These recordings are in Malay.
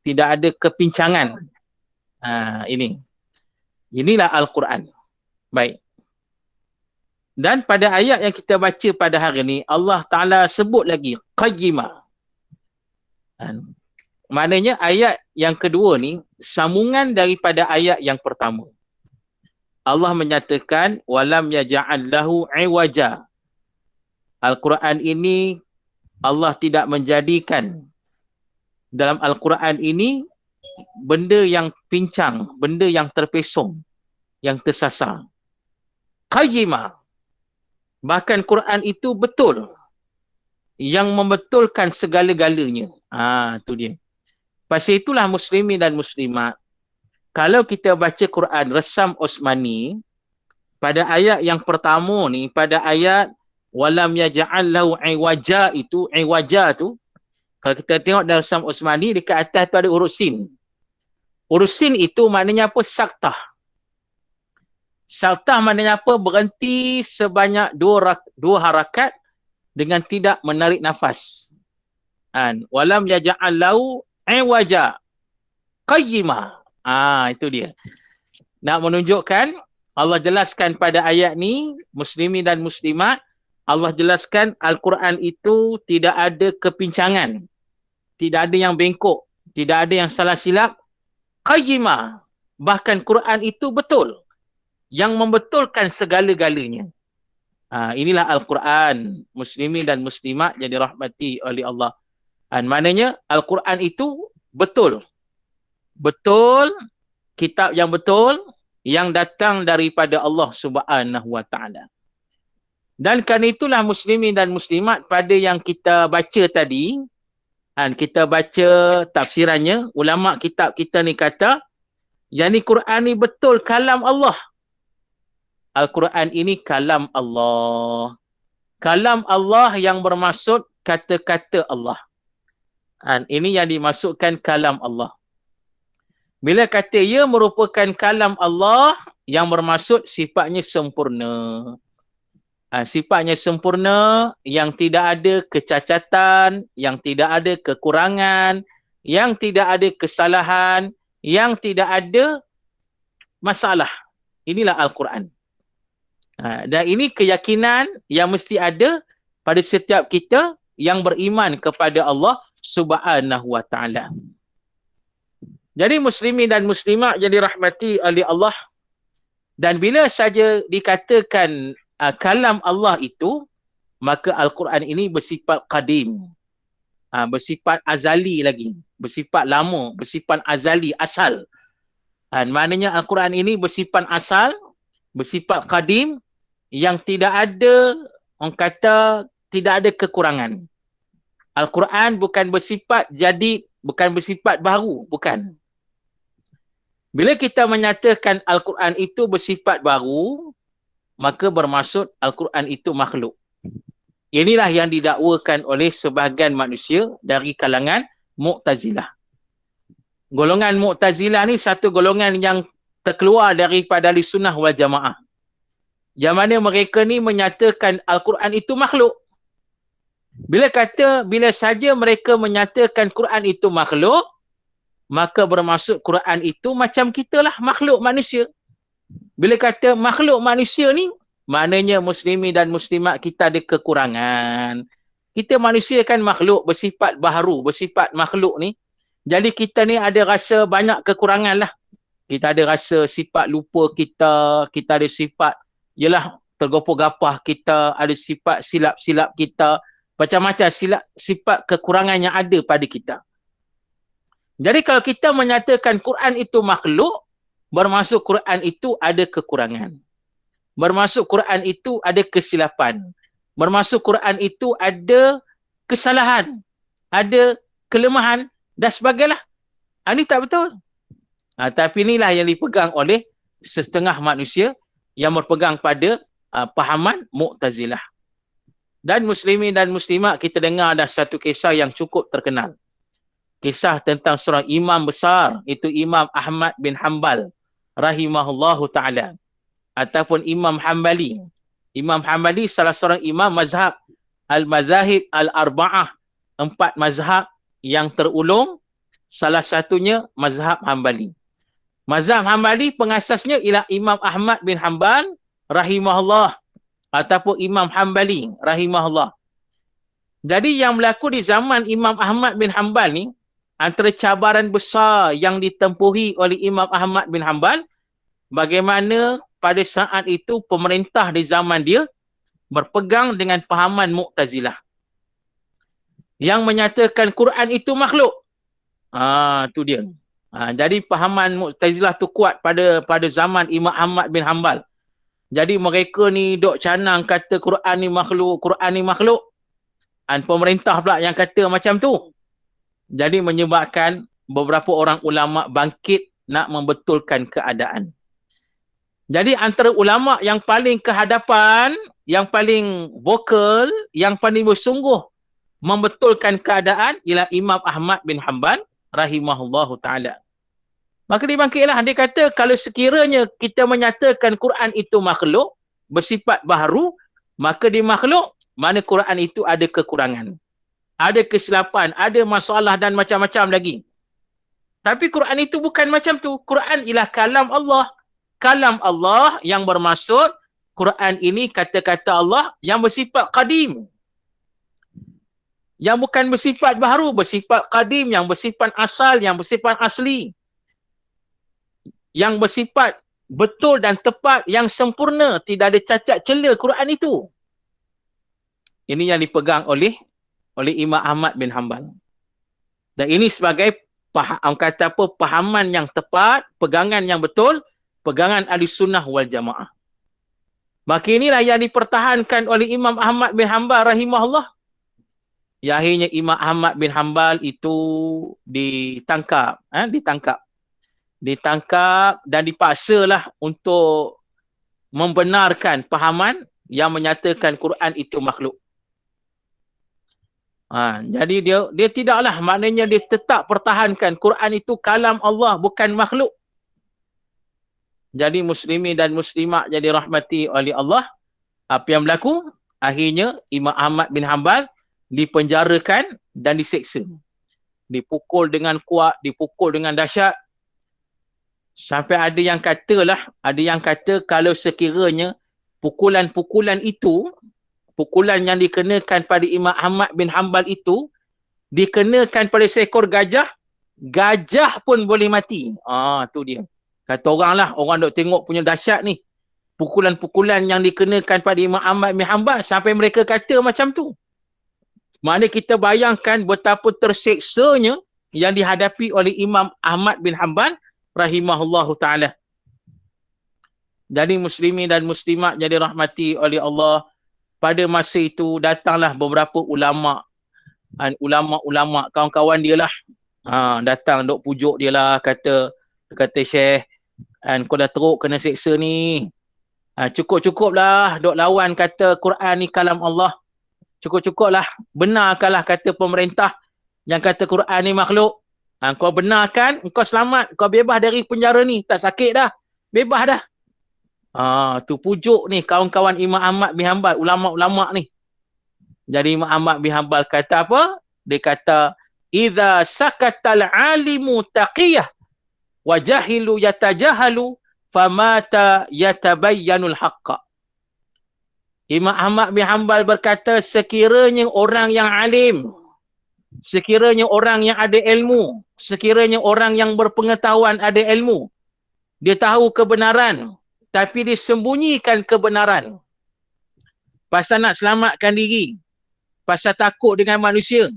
tidak ada kepincangan. Inilah Al-Quran. Baik. Dan pada ayat yang kita baca pada hari ini, Allah Ta'ala sebut lagi qayyimah. Maknanya ayat yang kedua ni sambungan daripada ayat yang pertama. Allah menyatakan walam yaj'al lahu iwaja. Al-Quran ini Allah tidak menjadikan dalam Al-Quran ini benda yang pincang, benda yang terpesong, yang tersasar. Qayyimah. Bahkan Quran itu betul. Yang membetulkan segala-galanya. Itu dia. Pasal itulah muslimin dan muslimat. Kalau kita baca Quran Resam Osmani, pada ayat yang pertama ni, pada ayat walam yaj'al lahu iwaja itu, iwaja tu, kalau kita tengok dalam Resam Osmani, dekat atas tu ada huruf sin. Huruf sin itu maknanya apa? Saktah. Saktah maknanya apa? Berhenti sebanyak dua harakat dengan tidak menarik nafas. Walam yaj'al lahu iwaja qayyimah. Itu dia. Nak menunjukkan, Allah jelaskan pada ayat ni, muslimin dan muslimat, Allah jelaskan Al-Quran itu tidak ada kepincangan. Tidak ada yang bengkok. Tidak ada yang salah silap. Qayyimah. Bahkan Quran itu betul. Yang membetulkan segala-galanya. Inilah Al-Quran. Muslimin dan muslimat yang dirahmati oleh Allah. Maknanya Al-Quran itu betul. Betul. Kitab yang betul. Yang datang daripada Allah Subhanahu Wa Taala. Dan kerana itulah muslimin dan muslimat pada yang kita baca tadi. Kita baca tafsirannya. Ulama kitab kita ni kata. Yang ni Quran ni betul kalam Allah. Al-Quran ini kalam Allah. Kalam Allah yang bermaksud kata-kata Allah. Ini yang dimasukkan kalam Allah. Bila kata ia merupakan kalam Allah yang bermaksud sifatnya sempurna. Sifatnya sempurna yang tidak ada kecacatan, yang tidak ada kekurangan, yang tidak ada kesalahan, yang tidak ada masalah. Inilah Al-Quran. Dan ini keyakinan yang mesti ada pada setiap kita yang beriman kepada Allah Subhanahu Wa Taala. Jadi muslimin dan muslimat yang dirahmati oleh Allah, dan bila saja dikatakan kalam Allah itu, maka Al-Quran ini bersifat qadim. Bersifat azali lagi. Bersifat lama. Bersifat azali, asal. Maknanya Al-Quran ini bersifat asal, bersifat qadim, yang tidak ada, orang kata, tidak ada kekurangan. Al-Quran bukan bersifat jadid, bukan bersifat baru, bukan. Bila kita menyatakan Al-Quran itu bersifat baru, maka bermaksud Al-Quran itu makhluk. Inilah yang didakwakan oleh sebahagian manusia dari kalangan Mu'tazilah. Golongan Mu'tazilah ni satu golongan yang terkeluar daripada Ahlussunnah wal Jamaah. Yang mana mereka ni menyatakan Al-Quran itu makhluk. Bila saja mereka menyatakan Quran itu makhluk, maka bermaksud Quran itu macam kita lah, makhluk manusia. Bila kata makhluk manusia ni, maknanya muslimin dan muslimat kita ada kekurangan. Kita manusia kan makhluk bersifat baharu, bersifat makhluk ni. Jadi kita ni ada rasa banyak kekurangan lah. Kita ada rasa sifat lupa kita ada sifat, yelah, tergopoh-gapah kita, ada sifat silap-silap kita, macam-macam sifat kekurangan yang ada pada kita. Jadi kalau kita menyatakan Quran itu makhluk, bermaksud Quran itu ada kekurangan. Bermaksud Quran itu ada kesilapan. Bermaksud Quran itu ada kesalahan. Ada kelemahan dan sebagainya. Ini tak betul. Tapi inilah yang dipegang oleh setengah manusia yang berpegang pada pahaman Mu'tazilah. Dan muslimin dan muslimat, kita dengar ada satu kisah yang cukup terkenal. Kisah tentang seorang imam besar, itu Imam Ahmad bin Hanbal rahimahullahu ta'ala. Ataupun Imam Hanbali. Imam Hanbali salah seorang imam mazhab Al-Mazahib Al-Arba'ah. 4 mazhab yang terulung Salah satunya mazhab Hambali. Mazhab Hambali pengasasnya ialah Imam Ahmad bin Hanbal rahimahullah ataupun Imam Hambali rahimahullah. Jadi yang berlaku di zaman Imam Ahmad bin Hanbal ni, antara cabaran besar yang ditempuhi oleh Imam Ahmad bin Hanbal, bagaimana pada saat itu pemerintah di zaman dia berpegang dengan pahaman Mu'tazilah yang menyatakan Quran itu makhluk. Tu dia. Jadi pahaman Mu'tazilah tu kuat pada zaman Imam Ahmad bin Hanbal. Jadi mereka ni dok canang kata Quran ni makhluk, Quran ni makhluk. Dan pemerintah pula yang kata macam tu. Jadi menyebabkan beberapa orang ulama bangkit nak membetulkan keadaan. Jadi antara ulama yang paling ke hadapan, yang paling vokal, yang paling bersungguh membetulkan keadaan ialah Imam Ahmad bin Hanbal rahimahullahu ta'ala. Maka dia bangkitlah. Dia kata kalau sekiranya kita menyatakan Quran itu makhluk, bersifat baharu, maka dia makhluk, mana Quran itu ada kekurangan, ada kesilapan, ada masalah dan macam-macam lagi. Tapi Quran itu bukan macam tu. Quran ialah kalam Allah. Kalam Allah yang bermaksud Quran ini kata-kata Allah yang bersifat qadim. Yang bukan bersifat baharu, bersifat qadim, yang bersifat asal, yang bersifat asli. Yang bersifat betul dan tepat, yang sempurna, tidak ada cacat cela Quran itu. Ini yang dipegang oleh Imam Ahmad bin Hanbal. Dan ini sebagai pahaman yang tepat, pegangan yang betul, pegangan Ahlussunnah wal Jamaah. Maka inilah yang dipertahankan oleh Imam Ahmad bin Hanbal rahimahullah. Ya, akhirnya Imam Ahmad bin Hanbal itu ditangkap dan dipaksalah untuk membenarkan pahaman yang menyatakan Quran itu makhluk. Jadi dia tidaklah, maknanya dia tetap pertahankan Quran itu kalam Allah, bukan makhluk. Jadi muslimin dan muslimat jadi rahmati oleh Allah, apa yang berlaku? Akhirnya Imam Ahmad bin Hanbal dipenjarakan dan diseksa. Dipukul dengan kuat, dipukul dengan dahsyat. Sampai ada yang kata kalau sekiranya pukulan-pukulan itu, pukulan yang dikenakan pada Imam Ahmad bin Hanbal itu dikenakan pada seekor gajah, gajah pun boleh mati. Tu dia. Kata orang dok tengok punya dahsyat ni. Pukulan-pukulan yang dikenakan pada Imam Ahmad bin Hanbal sampai mereka kata macam tu. Mana kita bayangkan betapa terseksanya yang dihadapi oleh Imam Ahmad bin Hanbal rahimahullahu ta'ala. Jadi muslimin dan muslimat jadi rahmati oleh Allah, pada masa itu datanglah beberapa ulama, kawan-kawan dia lah, datang dok pujuk dia lah, kata Syekh, kau dah teruk kena seksa ni, cukup-cukup lah dok lawan kata Quran ni kalam Allah, cukup-cukup lah, benarkanlah kata pemerintah yang kata Quran ni makhluk. Kau benarkan, kau selamat, kau bebas dari penjara ni, tak sakit dah, bebas dah. Tu pujuk ni kawan-kawan Imam Ahmad bin Hanbal, ulama-ulama ni. Jadi Imam Ahmad bin Hanbal kata apa? Dia kata, "Idza sakatal alimu taqiyah wa jahilu yatajahalu famata yatabayyanul haqqa." Imam Ahmad bin Hanbal berkata, sekiranya orang yang alim, sekiranya orang yang ada ilmu, sekiranya orang yang berpengetahuan ada ilmu, dia tahu kebenaran, tapi dia sembunyikan kebenaran pasal nak selamatkan diri, pasal takut dengan manusia.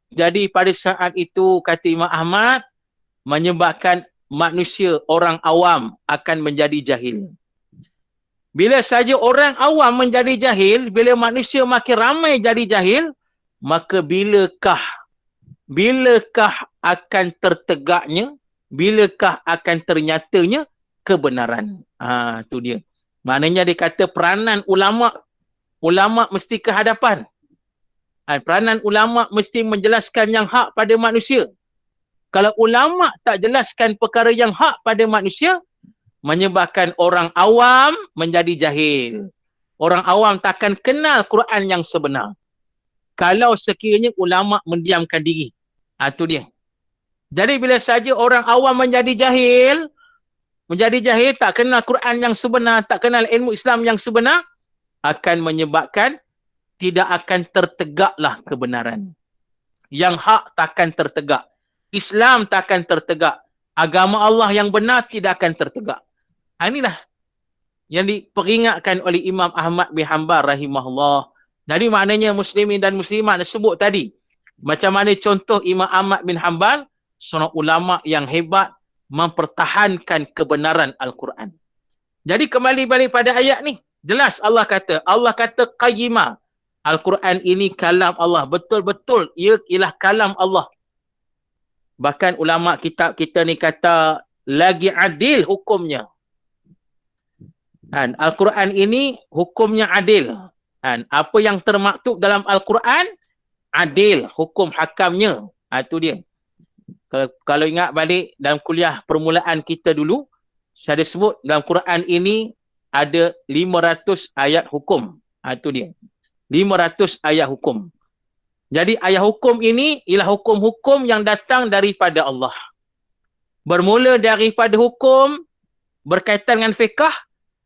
Jadi pada saat itu, kata Imam Ahmad, menyebabkan manusia, orang awam akan menjadi jahil. Bila saja orang awam menjadi jahil, bila manusia makin ramai jadi jahil, maka bilakah akan tertegaknya, bilakah akan ternyatanya kebenaran. Tu dia. Maknanya dia kata peranan ulama mesti ke hadapan. Peranan ulama mesti menjelaskan yang hak pada manusia. Kalau ulama tak jelaskan perkara yang hak pada manusia, menyebabkan orang awam menjadi jahil. Orang awam takkan kenal Quran yang sebenar kalau sekiranya ulama mendiamkan diri. Tu dia. Jadi bila saja orang awam menjadi jahil, tak kenal Quran yang sebenar, tak kenal ilmu Islam yang sebenar, akan menyebabkan tidak akan tertegaklah kebenaran. Yang hak takkan tertegak. Islam takkan tertegak. Agama Allah yang benar tidak akan tertegak. Inilah yang diperingatkan oleh Imam Ahmad bin Hanbal rahimahullah. Jadi maknanya muslimin dan muslimat disebut tadi. Macam mana contoh Imam Ahmad bin Hanbal, seorang ulama yang hebat mempertahankan kebenaran Al-Quran. Jadi kembali balik pada ayat ni. Jelas Allah kata qayyimah. Al-Quran ini kalam Allah. Betul-betul ia ialah kalam Allah. Bahkan ulama kitab kita ni kata lagi adil hukumnya. Al-Quran ini hukumnya adil. Apa yang termaktub dalam Al-Quran adil hukum hakamnya. Itu dia. Kalau ingat balik dalam kuliah permulaan kita dulu, saya ada sebut dalam Quran ini ada 500 ayat hukum. Itu dia. 500 ayat hukum. Jadi ayat hukum ini ialah hukum-hukum yang datang daripada Allah. Bermula daripada hukum berkaitan dengan fiqh,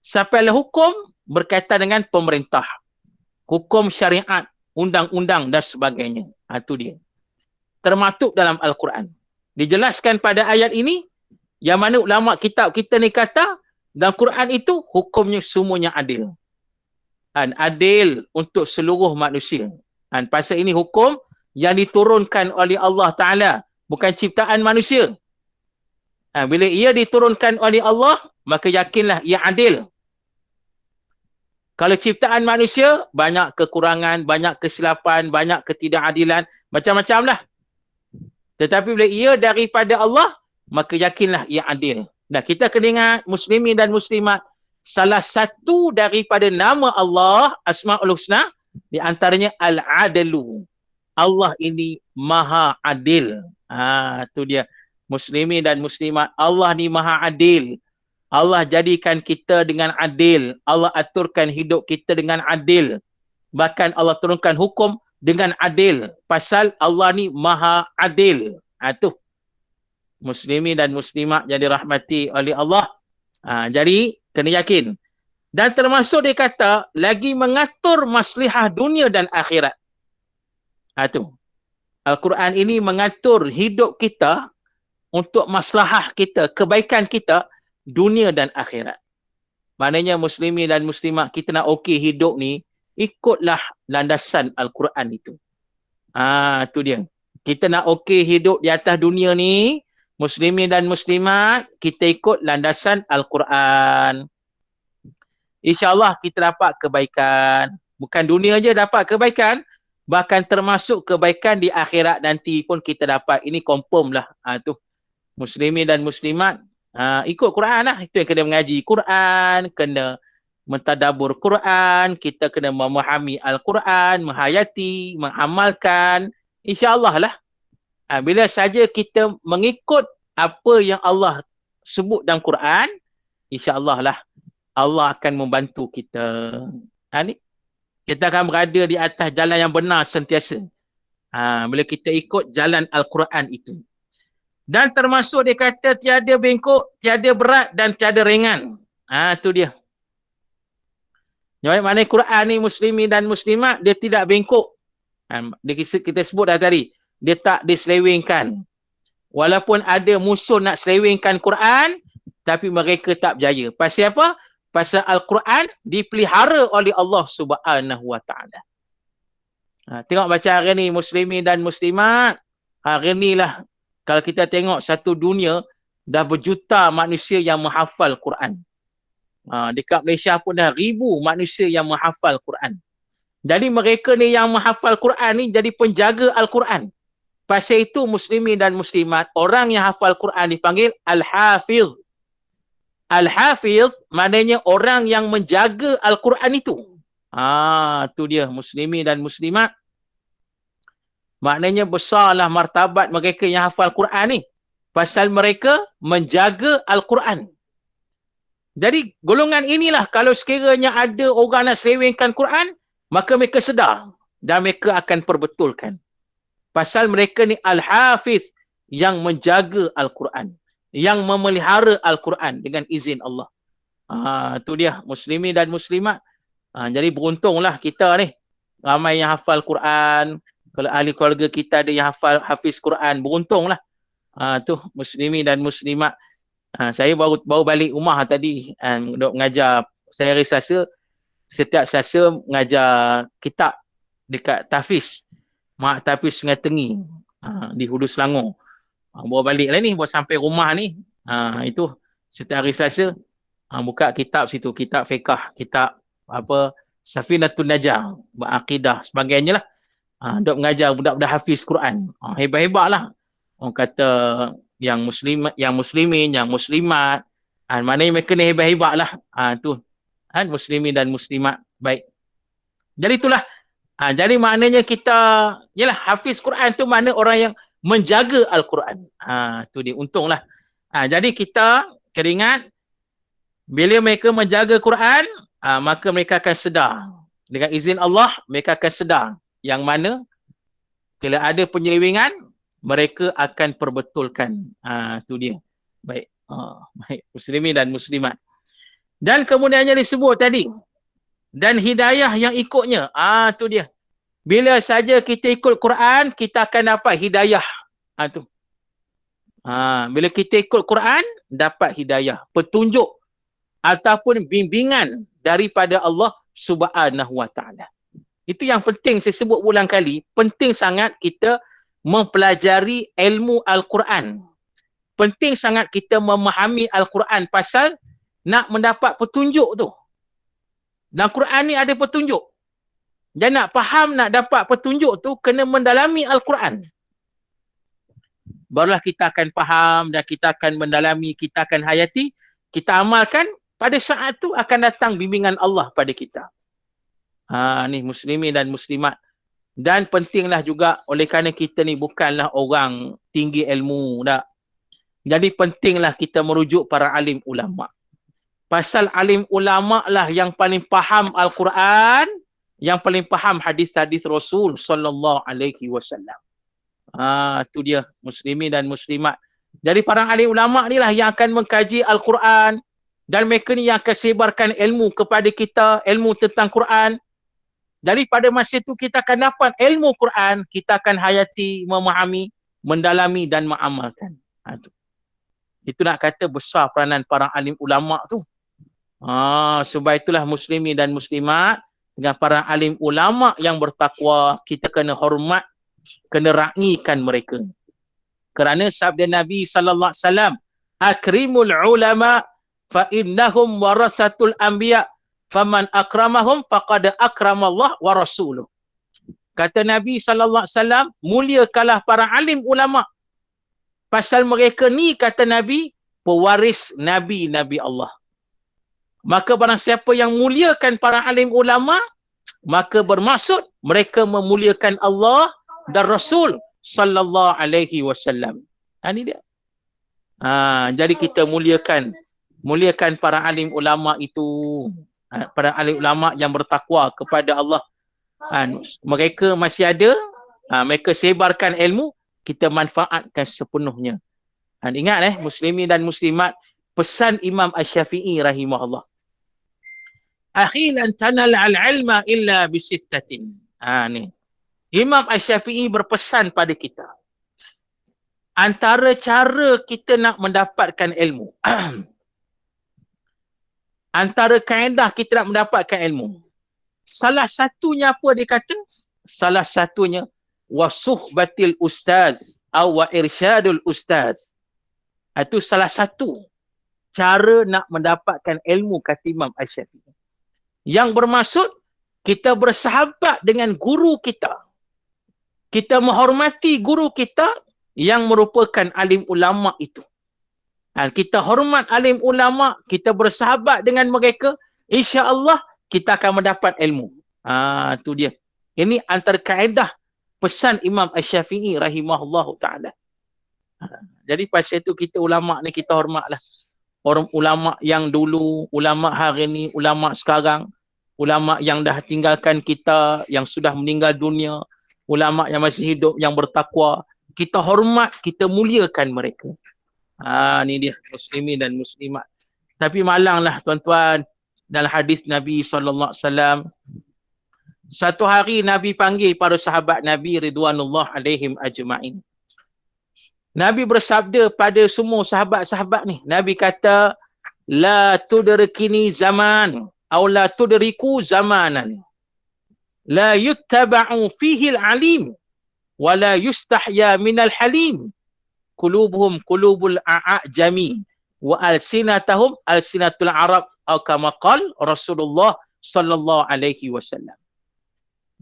sampailah hukum berkaitan dengan pemerintah. Hukum syariat, undang-undang dan sebagainya. Itu dia. Termaktub dalam Al-Quran. Dijelaskan pada ayat ini, yang mana ulama kitab kita ni kata, dalam Quran itu hukumnya semuanya adil. Adil untuk seluruh manusia. Pasal ini hukum yang diturunkan oleh Allah Ta'ala, bukan ciptaan manusia. Bila ia diturunkan oleh Allah, maka yakinlah ia adil. Kalau ciptaan manusia, banyak kekurangan, banyak kesilapan, banyak ketidakadilan, macam-macam lah. Tetapi bila ia daripada Allah, maka yakinlah ia adil. Nah, kita kena ingat, muslimin dan muslimat, salah satu daripada nama Allah, Asma'ul Husna, di antaranya Al-Adalu. Allah ini maha adil. Itu dia. Muslimin dan muslimat, Allah ni maha adil. Allah jadikan kita dengan adil. Allah aturkan hidup kita dengan adil. Bahkan Allah turunkan hukum dengan adil. Pasal Allah ni maha adil. Itu. Muslimin dan muslimat jadi rahmati oleh Allah. Jadi, kena yakin. Dan termasuk dia kata, lagi mengatur maslihah dunia dan akhirat. Itu. Al-Quran ini mengatur hidup kita untuk maslahah kita, kebaikan kita, dunia dan akhirat. Maknanya muslimin dan muslimat, kita nak okey hidup ni, ikutlah landasan Al-Quran itu. Itu dia. Kita nak okey hidup di atas dunia ni, muslimin dan muslimat, kita ikut landasan Al-Quran. InsyaAllah kita dapat kebaikan. Bukan dunia je dapat kebaikan, bahkan termasuk kebaikan di akhirat nanti pun kita dapat. Ini confirm lah. Tu. Muslimin dan muslimat, ikut Quran lah. Itu yang kena mengaji Quran, kena mentadabur Quran, kita kena memahami Al-Quran, menghayati, mengamalkan. InsyaAllah lah. Bila saja kita mengikut apa yang Allah sebut dalam Quran, InsyaAllah lah Allah akan membantu kita. Ni, kita akan berada di atas jalan yang benar sentiasa. Bila kita ikut jalan Al-Quran itu. Dan termasuk dia kata tiada bengkok, tiada berat dan tiada ringan. Itu dia. Jadi mana Quran ni muslimin dan muslimat, dia tidak bengkok. Kita sebut dah tadi. Dia tak diselewengkan. Walaupun ada musuh nak selewengkan Quran, tapi mereka tak berjaya. Pasal apa? Pasal Al-Quran dipelihara oleh Allah Subhanahu Wa Taala. Tengok baca hari ni muslimin dan muslimat. Hari ni lah kalau kita tengok satu dunia dah berjuta manusia yang menghafal Quran. Dekat Malaysia pun dah 1000 manusia yang menghafal Quran. Jadi mereka ni yang menghafal Quran ni jadi penjaga Al-Quran. Pasal itu muslimin dan muslimat, orang yang hafal Quran dipanggil Al-Hafiz. Al-Hafiz maknanya orang yang menjaga Al-Quran itu. Itu dia muslimin dan muslimat. Maknanya besarlah martabat mereka yang hafal Quran ni. Pasal mereka menjaga Al-Quran. Jadi golongan inilah kalau sekiranya ada orang nak selewengkan Quran, maka mereka sedar dan mereka akan perbetulkan. Pasal mereka ni Al-Hafiz, yang menjaga Al-Quran, yang memelihara Al-Quran dengan izin Allah. Itu dia muslimin dan muslimat. Jadi beruntunglah kita ni. Ramai yang hafal Quran. Kalau ahli keluarga kita ada yang hafiz Quran, beruntunglah. Tu muslimin dan muslimat. Saya baru balik rumah tadi duk mengajar. Saya rasa setiap Selasa mengajar kitab dekat Tafiz. Mak Tafiz Sungai Tengi di Hulu Selangor. Baru balik lah ni, baru sampai rumah ni. Itu setiap hari Selasa buka kitab situ, kitab fiqh, kitab Safinatun Najah, berakidah sebagainya lah. Duk mengajar budak-budak hafiz Quran. Hebat-hebat lah. Orang kata yang muslimin, yang muslimat, maknanya mereka ni hebat-hebat lah. Tu muslimin dan muslimat. Baik. Jadi itulah. Jadi maknanya kita, yalah, hafiz Quran tu makna orang yang menjaga Al-Quran. Tu dia, untunglah. Jadi kita kena ingat, bila mereka menjaga Quran, maka mereka akan sedar. Dengan izin Allah, mereka akan sedar. Yang mana, bila ada penyelewengan, mereka akan perbetulkan. Tu dia. Baik. Baik. Muslimin dan muslimat. Dan kemudiannya disebut tadi. Dan hidayah yang ikutnya. Tu dia. Bila saja kita ikut Quran, kita akan dapat hidayah. Tu. Bila kita ikut Quran, dapat hidayah. Petunjuk. Ataupun bimbingan daripada Allah Subhanahu Wa Taala. Itu yang penting saya sebut berulang kali. Penting sangat kita mempelajari ilmu Al-Quran. Penting sangat kita memahami Al-Quran pasal nak mendapat petunjuk tu. Dalam Quran ni ada petunjuk. Dan nak faham, nak dapat petunjuk tu, kena mendalami Al-Quran. Barulah kita akan faham dan kita akan mendalami, kita akan hayati, kita amalkan, pada saat tu akan datang bimbingan Allah pada kita. Ni muslimin dan muslimat. Dan pentinglah juga, oleh kerana kita ni bukanlah orang tinggi ilmu dah. Jadi pentinglah kita merujuk para alim ulama. Pasal alim ulama lah yang paling faham Al-Quran, yang paling faham hadis-hadis Rasul sallallahu alaihi wasallam. Tu dia muslimin dan muslimat. Jadi para alim ulama ni lah yang akan mengkaji Al-Quran, dan mereka ni yang akan sebarkan ilmu kepada kita, ilmu tentang Quran. Jadi pada masa itu kita akan dapat ilmu Quran, kita akan hayati, memahami, mendalami dan mengamalkan. Itu nak kata besar peranan para alim ulama tu. Sebab itulah muslimin dan muslimat, dengan para alim ulama yang bertakwa, kita kena hormat, kena ra'ikan mereka. Kerana sabda Nabi sallallahu alaihi wasallam, akrimul ulama fa innahum warasatul anbiya faman akramahum faqad akramallah wa rasuluh. Kata Nabi sallallahu alaihi wasallam, muliakanlah para alim ulama. Pasal mereka ni, kata Nabi, pewaris nabi-nabi Allah. Maka barang siapa yang muliakan para alim ulama, maka bermaksud mereka memuliakan Allah dan Rasul sallallahu alaihi wasallam. Ini dia. Jadi kita muliakan para alim ulama itu, para alim ulama yang bertakwa kepada Allah. Mereka masih ada, mereka sebarkan ilmu, kita manfaatkan sepenuhnya. Ingat muslimin dan muslimat, pesan Imam Asy-Syafi'i rahimahullah. Akhi lan tanal al-ilma illa bisittatin. Ni. Imam Asy-Syafi'i berpesan pada kita. Antara cara kita nak mendapatkan ilmu. Antara kaedah kita nak mendapatkan ilmu. Salah satunya apa dia kata? Salah satunya wasuhbatil ustaz atau wa irsyadul ustaz. Itu salah satu cara nak mendapatkan ilmu, kata Imam Asy-Syafi'i. Yang bermaksud kita bersahabat dengan guru kita. Kita menghormati guru kita yang merupakan alim ulama itu. Kita hormat alim ulama, kita bersahabat dengan mereka, insya-Allah kita akan mendapat ilmu. Tu dia. Ini antara kaedah pesan Imam Asy-Syafi'i rahimahullahu taala. Jadi pasal itu kita ulama ni kita hormatlah. Orang ulama yang dulu, ulama hari ni, ulama sekarang, ulama yang dah tinggalkan kita, yang sudah meninggal dunia, ulama yang masih hidup, yang bertakwa, kita hormat, kita muliakan mereka. Ni dia muslimin dan muslimat. Tapi malanglah tuan-tuan, dalam hadis Nabi SAW, satu hari Nabi panggil para sahabat Nabi ridwanullah alaihim ajma'in. Nabi bersabda pada semua sahabat-sahabat ni. Nabi kata, la tudrikini zaman, atau la tudriku zamanan, la yuttaba'u fihi al-alim, wa la yustahya minal halim. Qulubuhum qulubul a'ajami, wa alsinatahum alsinatul arab, atau kama qala Rasulullah sallallahu alaihi wasallam.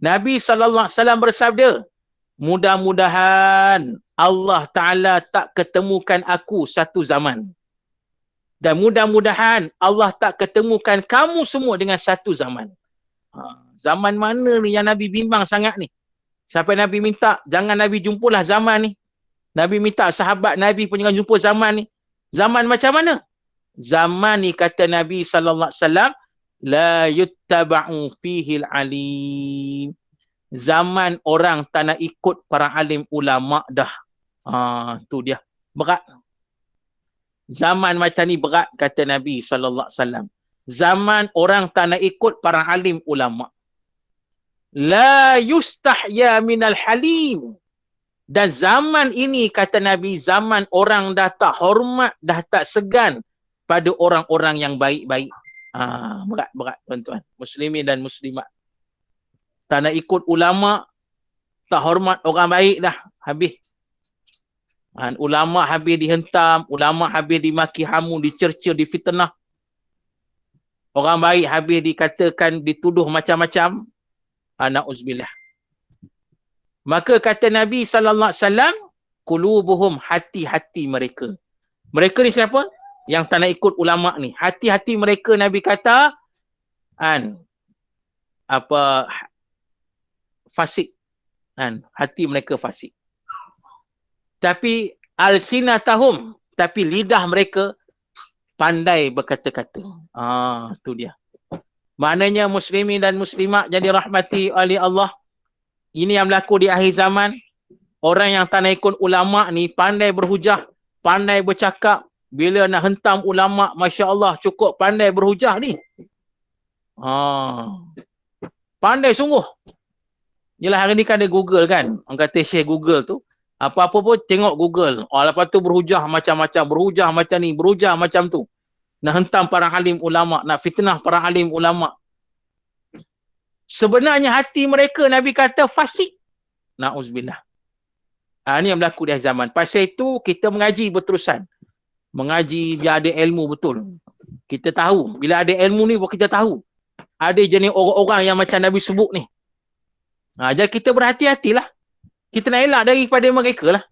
Nabi sallallahu alaihi wasallam bersabda, mudah-mudahan Allah Ta'ala tak ketemukan aku satu zaman. Dan mudah-mudahan Allah tak ketemukan kamu semua dengan satu zaman. Zaman mana ni yang Nabi bimbang sangat ni? Sampai Nabi minta, jangan Nabi jumpalah zaman ni. Nabi minta sahabat Nabi pun jangan jumpa zaman ni. Zaman macam mana? Zaman ni kata Nabi SAW, la yuttaba'u fihil alim. Zaman orang tak nak ikut para alim ulama dah. Tu dia. Berat. Zaman macam ni berat kata Nabi SAW. Zaman orang tak nak ikut para alim ulama. La yustahya minal halim. Dan zaman ini kata Nabi, zaman orang dah tak hormat, dah tak segan pada orang-orang yang baik-baik. Berat-berat tuan-tuan. Muslimin dan muslimat. Tak nak ikut ulama, tak hormat orang baik dah. Habis. Ulama habis dihentam, ulama habis dimaki hamu, dicerca, difitnah. Orang baik habis dikatakan, dituduh macam-macam. Na'uzubillah. Maka kata Nabi SAW, qulubuhum, hati-hati mereka. Mereka ni siapa? Yang tak nak ikut ulama ni. Hati-hati mereka Nabi kata, fasik. Hati mereka fasik. Tapi alsinatahum, tapi lidah mereka pandai berkata-kata. Tu dia. Maknanya muslimin dan muslimat jadi rahmati oleh Allah. Ini yang berlaku di akhir zaman. Orang yang tak nak ikut ulama ni pandai berhujah, pandai bercakap. Bila nak hentam ulama, Masya Allah, cukup pandai berhujah ni. Pandai sungguh. Yelah hari ni kan ada Google kan. Orang kata share Google tu. Apa-apa pun tengok Google. Lepas tu berhujah macam-macam. Berhujah macam ni, berhujah macam tu. Nak hentam para alim ulama, nak fitnah para alim ulama. Sebenarnya hati mereka Nabi kata fasik. Na'uzubillah. Ini yang berlaku di zaman. Pasal itu kita mengaji berterusan. Mengaji biar ada ilmu betul. Kita tahu. Bila ada ilmu ni kita tahu. Ada jenis orang-orang yang macam Nabi sebut ni. Jadi kita berhati-hatilah. Kita nak elak daripada mereka lah.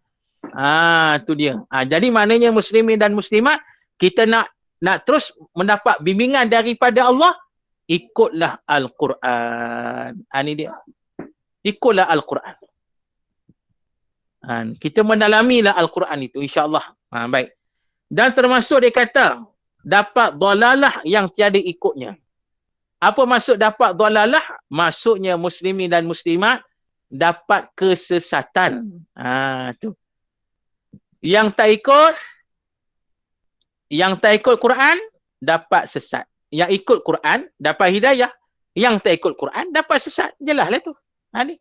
Tu dia. Jadi maknanya muslimin dan muslimat, kita nak terus mendapat bimbingan daripada Allah, ikutlah Al-Quran. Ini dia. Ikutlah Al-Quran. Kita mendalamilah Al-Quran itu, insya-Allah. Baik. Dan termasuk dia kata, dapat dalalah yang tiada ikutnya. Apa maksud dapat dalalah? Maksudnya muslimin dan muslimat dapat kesesatan. Tu. Yang tak ikut Quran dapat sesat. Yang ikut Quran dapat hidayah. Yang tak ikut Quran dapat sesat. Jelaslah tu. Ni.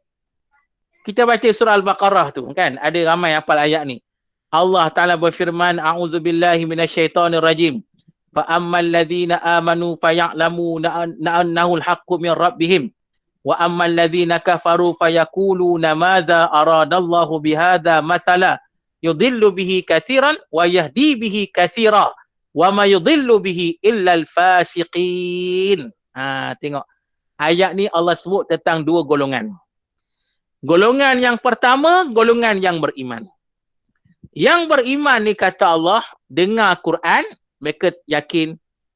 Kita baca surah Al-Baqarah tu kan. Ada ramai hafal ayat ni. Allah Ta'ala berfirman, a'udzubillahi minasyaitonirrajim. Fa ammal ladzina amanu faya'lamuna annahu al-haqqu min rabbihim. Wa ammal ladzina kafaru fayaquluna madza aradallahu bihadza masala yudhillu bihi katsiran wa yahdi bihi katsira wa ma yudhillu bihi illa al-fasiqin. Tengok. Ayat ni Allah sebut tentang dua golongan. Golongan yang pertama, golongan yang beriman. Yang beriman ni kata Allah, dengar Quran, mereka yakin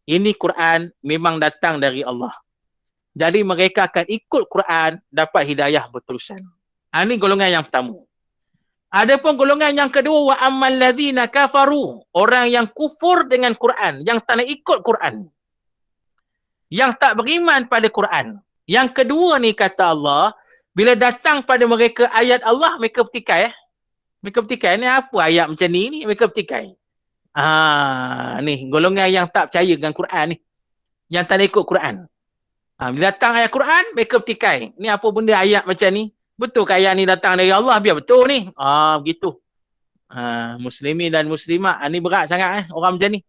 ini Quran memang datang dari Allah. Jadi mereka akan ikut Quran, dapat hidayah berterusan. Ini golongan yang pertama. Adapun golongan yang kedua, wa ammal ladzina kafaru, orang yang kufur dengan Quran, yang tak nak ikut Quran. Yang tak beriman pada Quran. Yang kedua ni kata Allah, bila datang pada mereka ayat Allah, mereka bertikai. Mereka bertikai. Ni apa ayat macam ni? Mereka bertikai. Ni golongan yang tak percaya dengan Quran ni. Yang tak nak ikut Quran. Bila datang ayat Quran, mereka bertikai. Ni apa benda ayat macam ni? Betul ke ayat ni datang dari Allah? Biar betul ni. Begitu. Muslimin dan muslimat. Ni berat sangat orang macam ni.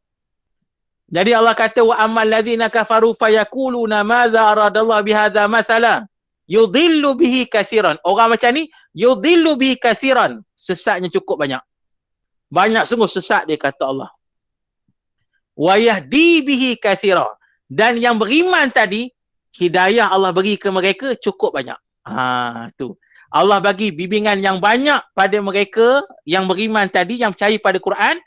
Jadi Allah kata wa ammal ladzina kafaru fayaquluna madza aradallahu bihadza masala yudhillu bihi katsiran. Orang macam ni yudhillu bihi katsiran. Sesatnya cukup banyak. Banyak sungguh sesat dia kata Allah. Wa yahdi bihi katsiran. Dan yang beriman tadi hidayah Allah bagi ke mereka cukup banyak. Tu. Allah bagi bimbingan yang banyak pada mereka yang beriman tadi, yang percaya pada Quran,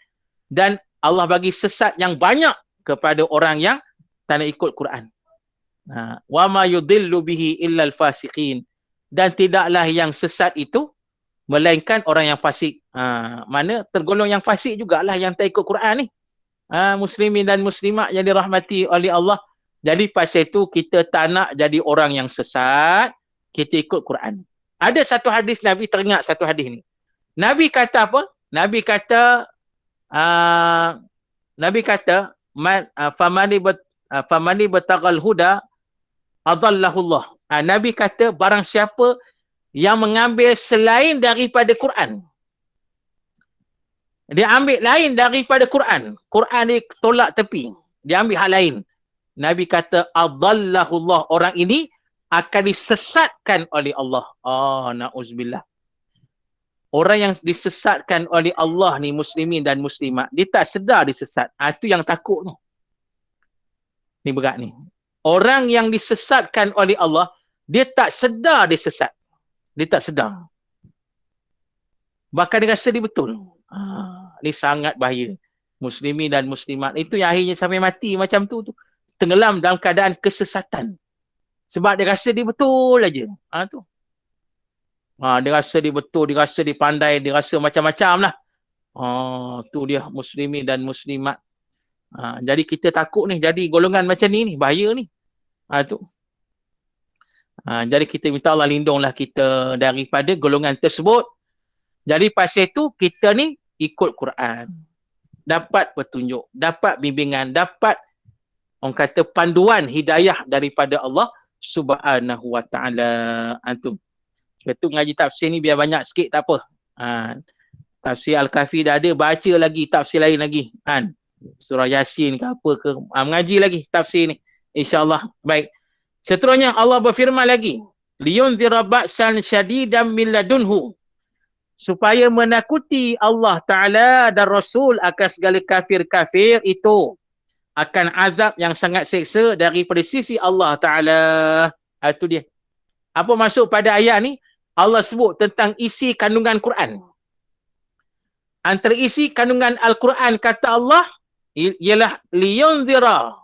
dan Allah bagi sesat yang banyak kepada orang yang tak nak ikut Quran. Wa ma yudhillu bihi illa al-fasiqin. Dan tidaklah yang sesat itu melainkan orang yang fasik. Mana tergolong yang fasik jugalah yang tak ikut Quran ni. Muslimin dan muslimat yang dirahmati oleh Allah. Jadi pasal itu kita tak nak jadi orang yang sesat, kita ikut Quran. Ada satu hadis Nabi, teringat satu hadis ni. Nabi kata apa? Nabi kata famani batagal huda adallahullah. Nabi kata barang siapa yang mengambil selain daripada Quran. Dia ambil lain daripada Quran. Quran dia tolak tepi. Dia ambil hal lain. Nabi kata adallahullah, orang ini akan disesatkan oleh Allah. Na'uzubillah. Orang yang disesatkan oleh Allah ni muslimin dan muslimat, dia tak sedar disesat. Itu yang takut tu. Ni berat ni. Orang yang disesatkan oleh Allah, dia tak sedar dia sesat. Dia tak sedar. Bahkan dia rasa dia betul. Ni sangat bahaya. Muslimin dan muslimat. Itu yang akhirnya sampai mati macam tu. Tenggelam dalam keadaan kesesatan. Sebab dia rasa dia betul aja. Tu. Dia rasa dia betul, dia rasa dia pandai, dia rasa macam-macam lah. Tu dia muslimin dan muslimat. Jadi kita takut ni, jadi golongan macam ni, bahaya ni. Tu. Jadi kita minta Allah lindunglah kita daripada golongan tersebut. Jadi pasal tu kita ni ikut Quran. Dapat petunjuk, dapat bimbingan, dapat orang kata panduan hidayah daripada Allah Subhanahu wa ta'ala. Antum. Itu ngaji tafsir ni biar banyak sikit tak apa. Tafsir Al-Kahfi dah ada, baca lagi tafsir lain lagi. Surah Yasin ke apa ke. Mengaji lagi tafsir ni. InsyaAllah. Baik. Seterusnya Allah berfirman lagi. Liyunzira ba'san syadidan min ladunhu. Supaya menakuti Allah Ta'ala dan Rasul akan segala kafir-kafir itu. Akan azab yang sangat seksa daripada sisi Allah Ta'ala. Itu dia. Apa maksud pada ayat ni? Allah sebut tentang isi kandungan Quran. Antara isi kandungan Al-Quran kata Allah ialah liyunzira,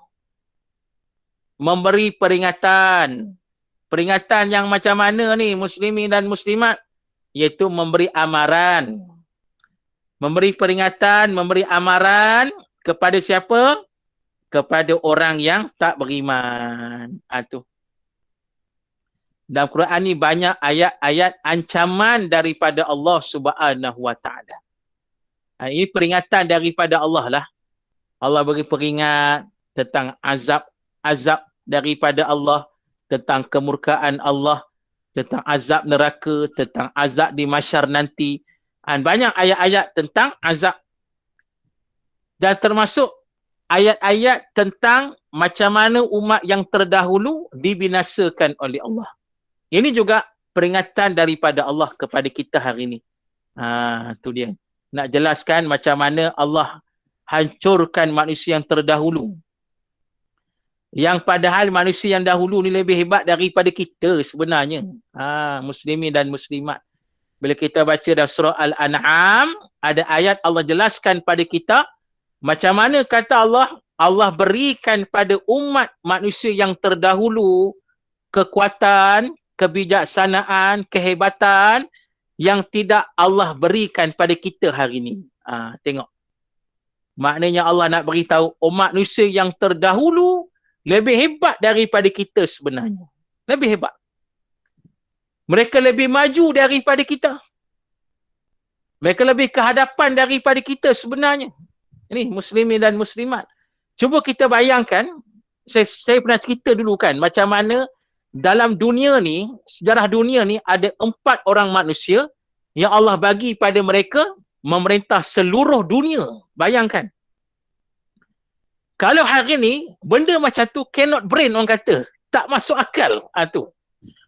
memberi peringatan. Peringatan yang macam mana ni muslimin dan muslimat? Iaitu memberi amaran. Memberi peringatan, memberi amaran kepada siapa? Kepada orang yang tak beriman. Itu. Dalam Quran ni banyak ayat-ayat ancaman daripada Allah Subhanahu wa ta'ala. Ini peringatan daripada Allah lah. Allah beri peringat tentang azab daripada Allah, tentang kemurkaan Allah, tentang azab neraka, tentang azab di mahsyar nanti. Banyak ayat-ayat tentang azab. Dan termasuk ayat-ayat tentang macam mana umat yang terdahulu dibinasakan oleh Allah. Ini juga peringatan daripada Allah kepada kita hari ini. Tu dia. Nak jelaskan macam mana Allah hancurkan manusia yang terdahulu. Yang padahal manusia yang dahulu ni lebih hebat daripada kita sebenarnya. Muslimin dan muslimat. Bila kita baca dalam surah Al-An'am, ada ayat Allah jelaskan pada kita macam mana kata Allah berikan pada umat manusia yang terdahulu kekuatan, kebijaksanaan, kehebatan yang tidak Allah berikan pada kita hari ini. Tengok. Maknanya Allah nak beritahu umat manusia yang terdahulu lebih hebat daripada kita sebenarnya. Lebih hebat. Mereka lebih maju daripada kita. Mereka lebih ke hadapan daripada kita sebenarnya. Ini muslimin dan muslimat. Cuba kita bayangkan, saya pernah cerita dulu kan, macam mana dalam dunia ni, sejarah dunia ni ada 4 orang manusia yang Allah bagi pada mereka memerintah seluruh dunia. Bayangkan. Kalau hari ni, benda macam tu cannot brain orang kata. Tak masuk akal. Tu.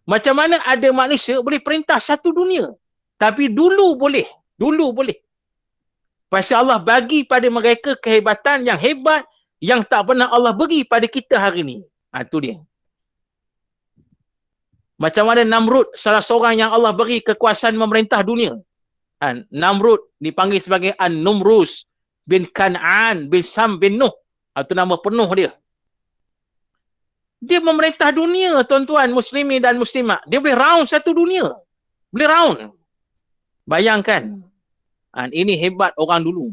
Macam mana ada manusia boleh perintah satu dunia. Tapi dulu boleh. Dulu boleh. Pasal Allah bagi pada mereka kehebatan yang hebat yang tak pernah Allah beri pada kita hari ni. Tu dia. Macam mana Namrud, salah seorang yang Allah beri kekuasaan memerintah dunia. Namrud dipanggil sebagai An-Numrus bin Kan'an bin Sam bin Nuh. Itu nama penuh dia. Dia memerintah dunia, tuan-tuan, muslimin dan muslimat. Dia boleh round satu dunia. Boleh round. Bayangkan. Ini hebat orang dulu.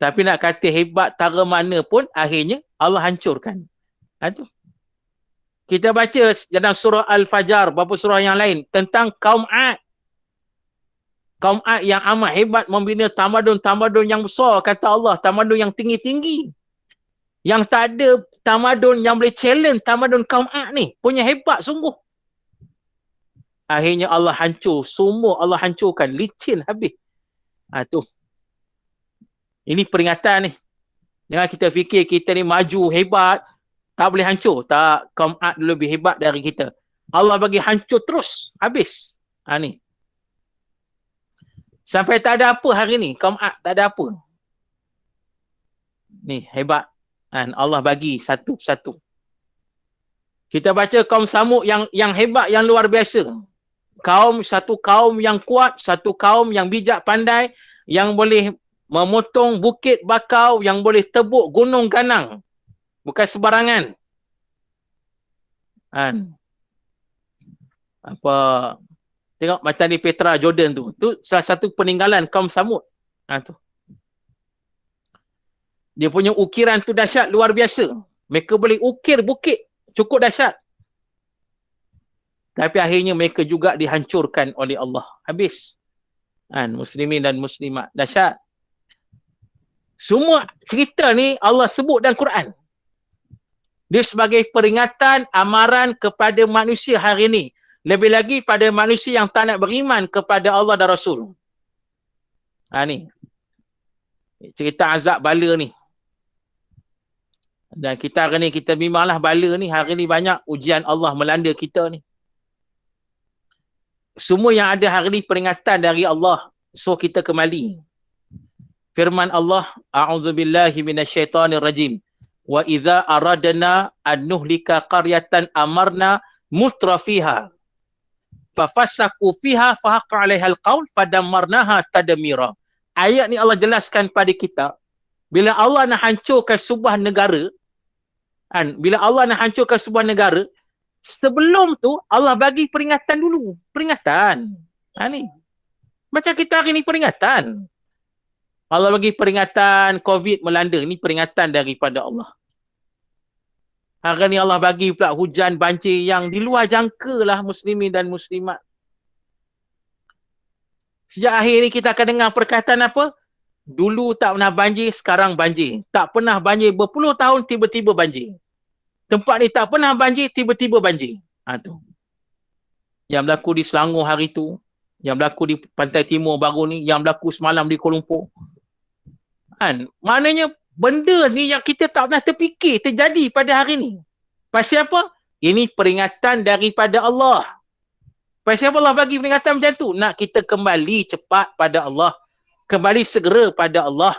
Tapi nak kata hebat tara mana pun, akhirnya Allah hancurkan. Itu. Kita baca dalam surah Al-Fajr, beberapa surah yang lain, tentang kaum Ad. Kaum Ad yang amat hebat membina tamadun-tamadun yang besar, kata Allah, tamadun yang tinggi-tinggi. Yang tak ada tamadun yang boleh challenge tamadun kaum Ad ni. Punya hebat sungguh. Akhirnya Allah hancur. Semua Allah hancurkan. Licin habis. Tu. Ini peringatan ni. Jangan kita fikir kita ni maju, hebat. Tak boleh hancur. Tak. Kaum Ad lebih hebat dari kita. Allah bagi hancur terus. Habis. Ni. Sampai tak ada apa hari ni. Kaum Ad tak ada apa. Ni hebat. Allah bagi satu-satu. Kita baca kaum Samud yang hebat, yang luar biasa. Satu kaum yang kuat, satu kaum yang bijak pandai, yang boleh memotong bukit bakau, yang boleh tebuk gunung ganang. Bukan sebarangan. Tengok macam di Petra Jordan tu. Tu salah satu peninggalan kaum Samud. Tu. Dia punya ukiran tu dahsyat luar biasa. Mereka boleh ukir bukit. Cukup dahsyat. Tapi akhirnya mereka juga dihancurkan oleh Allah. Habis. Muslimin dan muslimat. Dahsyat. Semua cerita ni Allah sebut dalam Quran. Dia sebagai peringatan, amaran kepada manusia hari ni. Lebih lagi pada manusia yang tak nak beriman kepada Allah dan Rasul. Ni. Cerita azab bala ni. Dan kita hari ni, kita memanglah bala ni, hari ni banyak ujian Allah melanda kita ni. Semua yang ada hari ni peringatan dari Allah. So kita kembali. Firman Allah, A'udzubillahi minasyaitonirrajim. Wa idza aradna an nuhlika qaryatan amarna mutrafiha. Fafasaku fiha fahaqqa 'alaihal qaul fadammarnaha tadmira. Ayat ni Allah jelaskan pada kita. Bila Allah nak hancurkan sebuah negara, bila Allah nak hancurkan sebuah negara, sebelum tu Allah bagi peringatan dulu. Peringatan. Ni. Macam kita hari ni peringatan. Allah bagi peringatan COVID melanda. Ini peringatan daripada Allah. Hari ni Allah bagi pula hujan banjir yang di luar jangka lah muslimin dan muslimat. Sejak akhir ni kita akan dengar perkataan apa? Dulu tak pernah banjir, sekarang banjir. Tak pernah banjir berpuluh tahun, tiba-tiba banjir. Tempat ni tak pernah banjir, tiba-tiba banjir. Tu. Yang berlaku di Selangor hari tu, yang berlaku di Pantai Timur baru ni, yang berlaku semalam di Kuala Lumpur. Maknanya benda ni yang kita tak pernah terfikir terjadi pada hari ni. Pasal apa? Ini peringatan daripada Allah. Pasal apa Allah bagi peringatan macam tu? Nak kita kembali cepat pada Allah. Kembali segera pada Allah.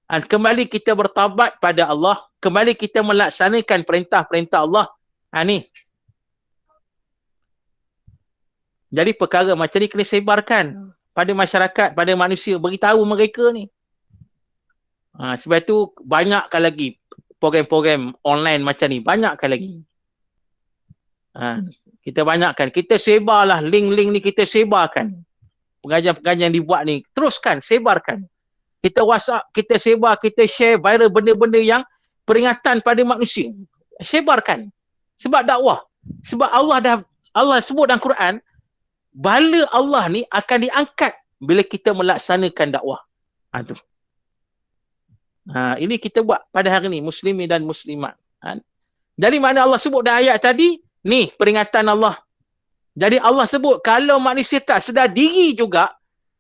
Kembali kita bertaubat pada Allah. Kembali kita melaksanakan perintah-perintah Allah. Ni. Jadi perkara macam ni kena sebarkan pada masyarakat, pada manusia. Beritahu mereka ni. Sebab tu banyakkan lagi program-program online macam ni. Banyakkan lagi. Kita banyakkan. Kita sebarlah link-link ni, kita sebarkan. Pengajian-pengajian yang dibuat ni, teruskan, sebarkan. Kita WhatsApp, kita sebar, kita share viral benda-benda yang peringatan pada manusia. Sebarkan. Sebab dakwah. Sebab Allah sebut dalam Quran, bala Allah ni akan diangkat bila kita melaksanakan dakwah. Tu. Ini kita buat pada hari ni, muslimin dan muslimat. Jadi mana Allah sebut dalam ayat tadi, ni peringatan Allah. Jadi Allah sebut kalau manusia tak sedar diri juga,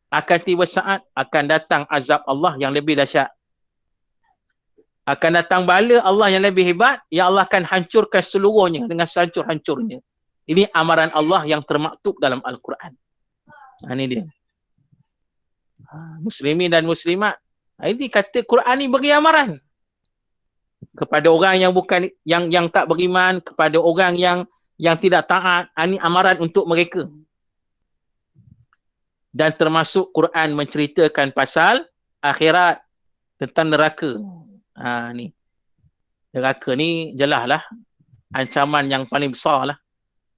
akan tiba saat akan datang azab Allah yang lebih dahsyat. Akan datang bala Allah yang lebih hebat, yang Allah akan hancurkan seluruhnya dengan sehancur-hancurnya. Ini amaran Allah yang termaktub dalam Al-Quran. Ini dia. Muslimin dan muslimat. Ini kata Quran ni beri amaran kepada orang yang bukan yang tak beriman, kepada orang yang tidak taat. Ini amaran untuk mereka. Dan termasuk Quran menceritakan pasal akhirat, tentang neraka. Ni. Neraka ni jelaslah ancaman yang paling besar lah,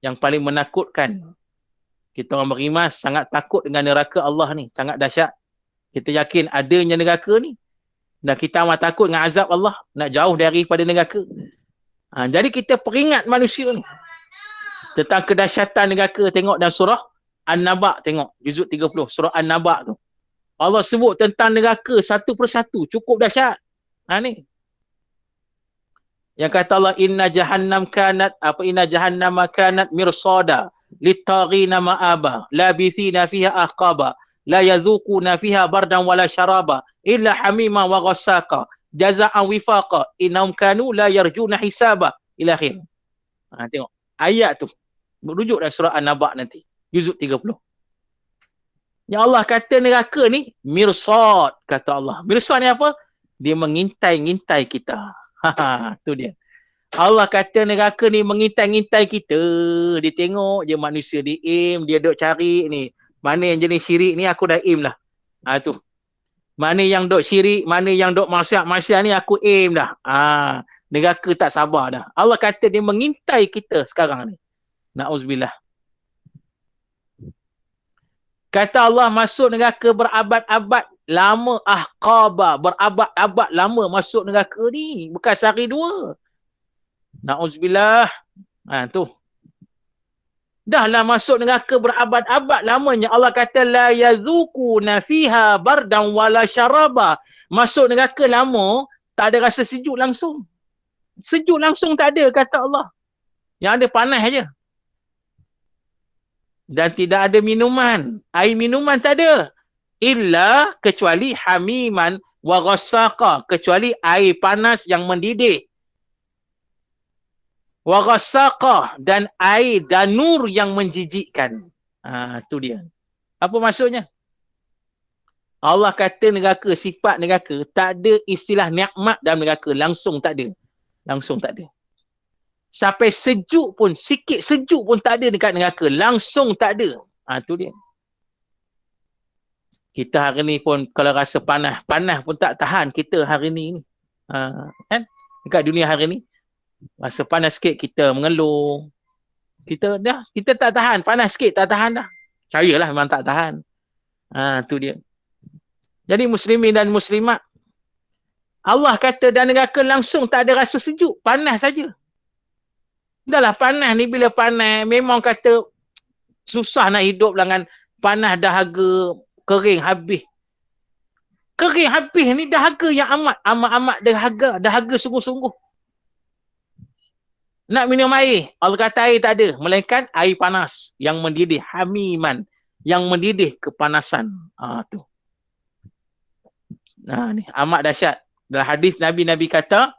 yang paling menakutkan. Kita orang beriman sangat takut dengan neraka Allah ni, sangat dahsyat. Kita yakin adanya neraka ni. Dan kita amat takut dengan azab Allah, nak jauh daripada neraka. Jadi kita peringat manusia ni tentang kedahsyatan neraka. Tengok dalam surah An-Naba, tengok juzuk 30, surah An-Naba tu. Allah sebut tentang neraka satu persatu, cukup dahsyat. Ni. Yang kata Allah, inna jahannama kanat mirsada littaghina ma'aba labithina fiha aqaba la yadhuquna fiha bardan wala syaraba illa hamima wa ghassaqa jaza'an wifaqa innahum kanu la yarjuna hisaba ila akhir. Tengok ayat tu merujuk dalam surah An-Naba nanti juzuk 30. Yang Allah kata neraka ni mirsad, kata Allah. Mirsad ni apa? Dia mengintai-ngintai kita. Tu dia. Allah kata neraka ni mengintai-ngintai kita. Dia tengok je manusia, dia aim, dia duk cari ni. Mana yang jenis syirik ni aku dah aim dah. Tu. Mana yang duk syirik, mana yang duk maksiat ni aku aim dah. Neraka tak sabar dah. Allah kata dia mengintai kita sekarang ni. Na'uzubillah. Kata Allah masuk neraka berabad-abad lama, ahqaba, berabad-abad lama masuk neraka ni. Bukan sehari dua. Na'uzubillah. Tu. Dah lah masuk neraka berabad-abad lamanya. Allah kata la yadhuquna fiha bardan wala syaraba. Masuk neraka lama, tak ada rasa sejuk langsung. Sejuk langsung tak ada, kata Allah. Yang ada panas aja. Dan tidak ada minuman. Air minuman tak ada. Illa kecuali hamiman wa ghassaqa. Kecuali air panas yang mendidih. Wa ghassaqa. Dan air danur yang menjijikkan. Tu dia. Apa maksudnya? Allah kata neraka, sifat neraka, tak ada istilah nikmat dalam neraka. Langsung tak ada. Langsung tak ada. Sampai sejuk pun, sikit sejuk pun tak ada dekat neraka. Langsung tak ada. Tu dia. Kita hari ni pun kalau rasa panas, panas pun tak tahan kita hari ni. Kan? Dekat dunia hari ni, rasa panas sikit kita mengeluh. Kita tak tahan. Panas sikit tak tahan dah. Cayalah memang tak tahan. Tu dia. Jadi muslimin dan muslimat, Allah kata dan neraka langsung tak ada rasa sejuk. Panas saja. Dahlah panas ni, bila panas memang kata susah nak hidup dengan panas, dahaga, kering habis. Kering habis ni dahaga yang amat dahaga sungguh-sungguh. Nak minum air, Allah kata air tak ada, melainkan air panas yang mendidih, hamiman, yang mendidih kepanasan. Tu. Ni amat dahsyat. Dalam hadis Nabi kata,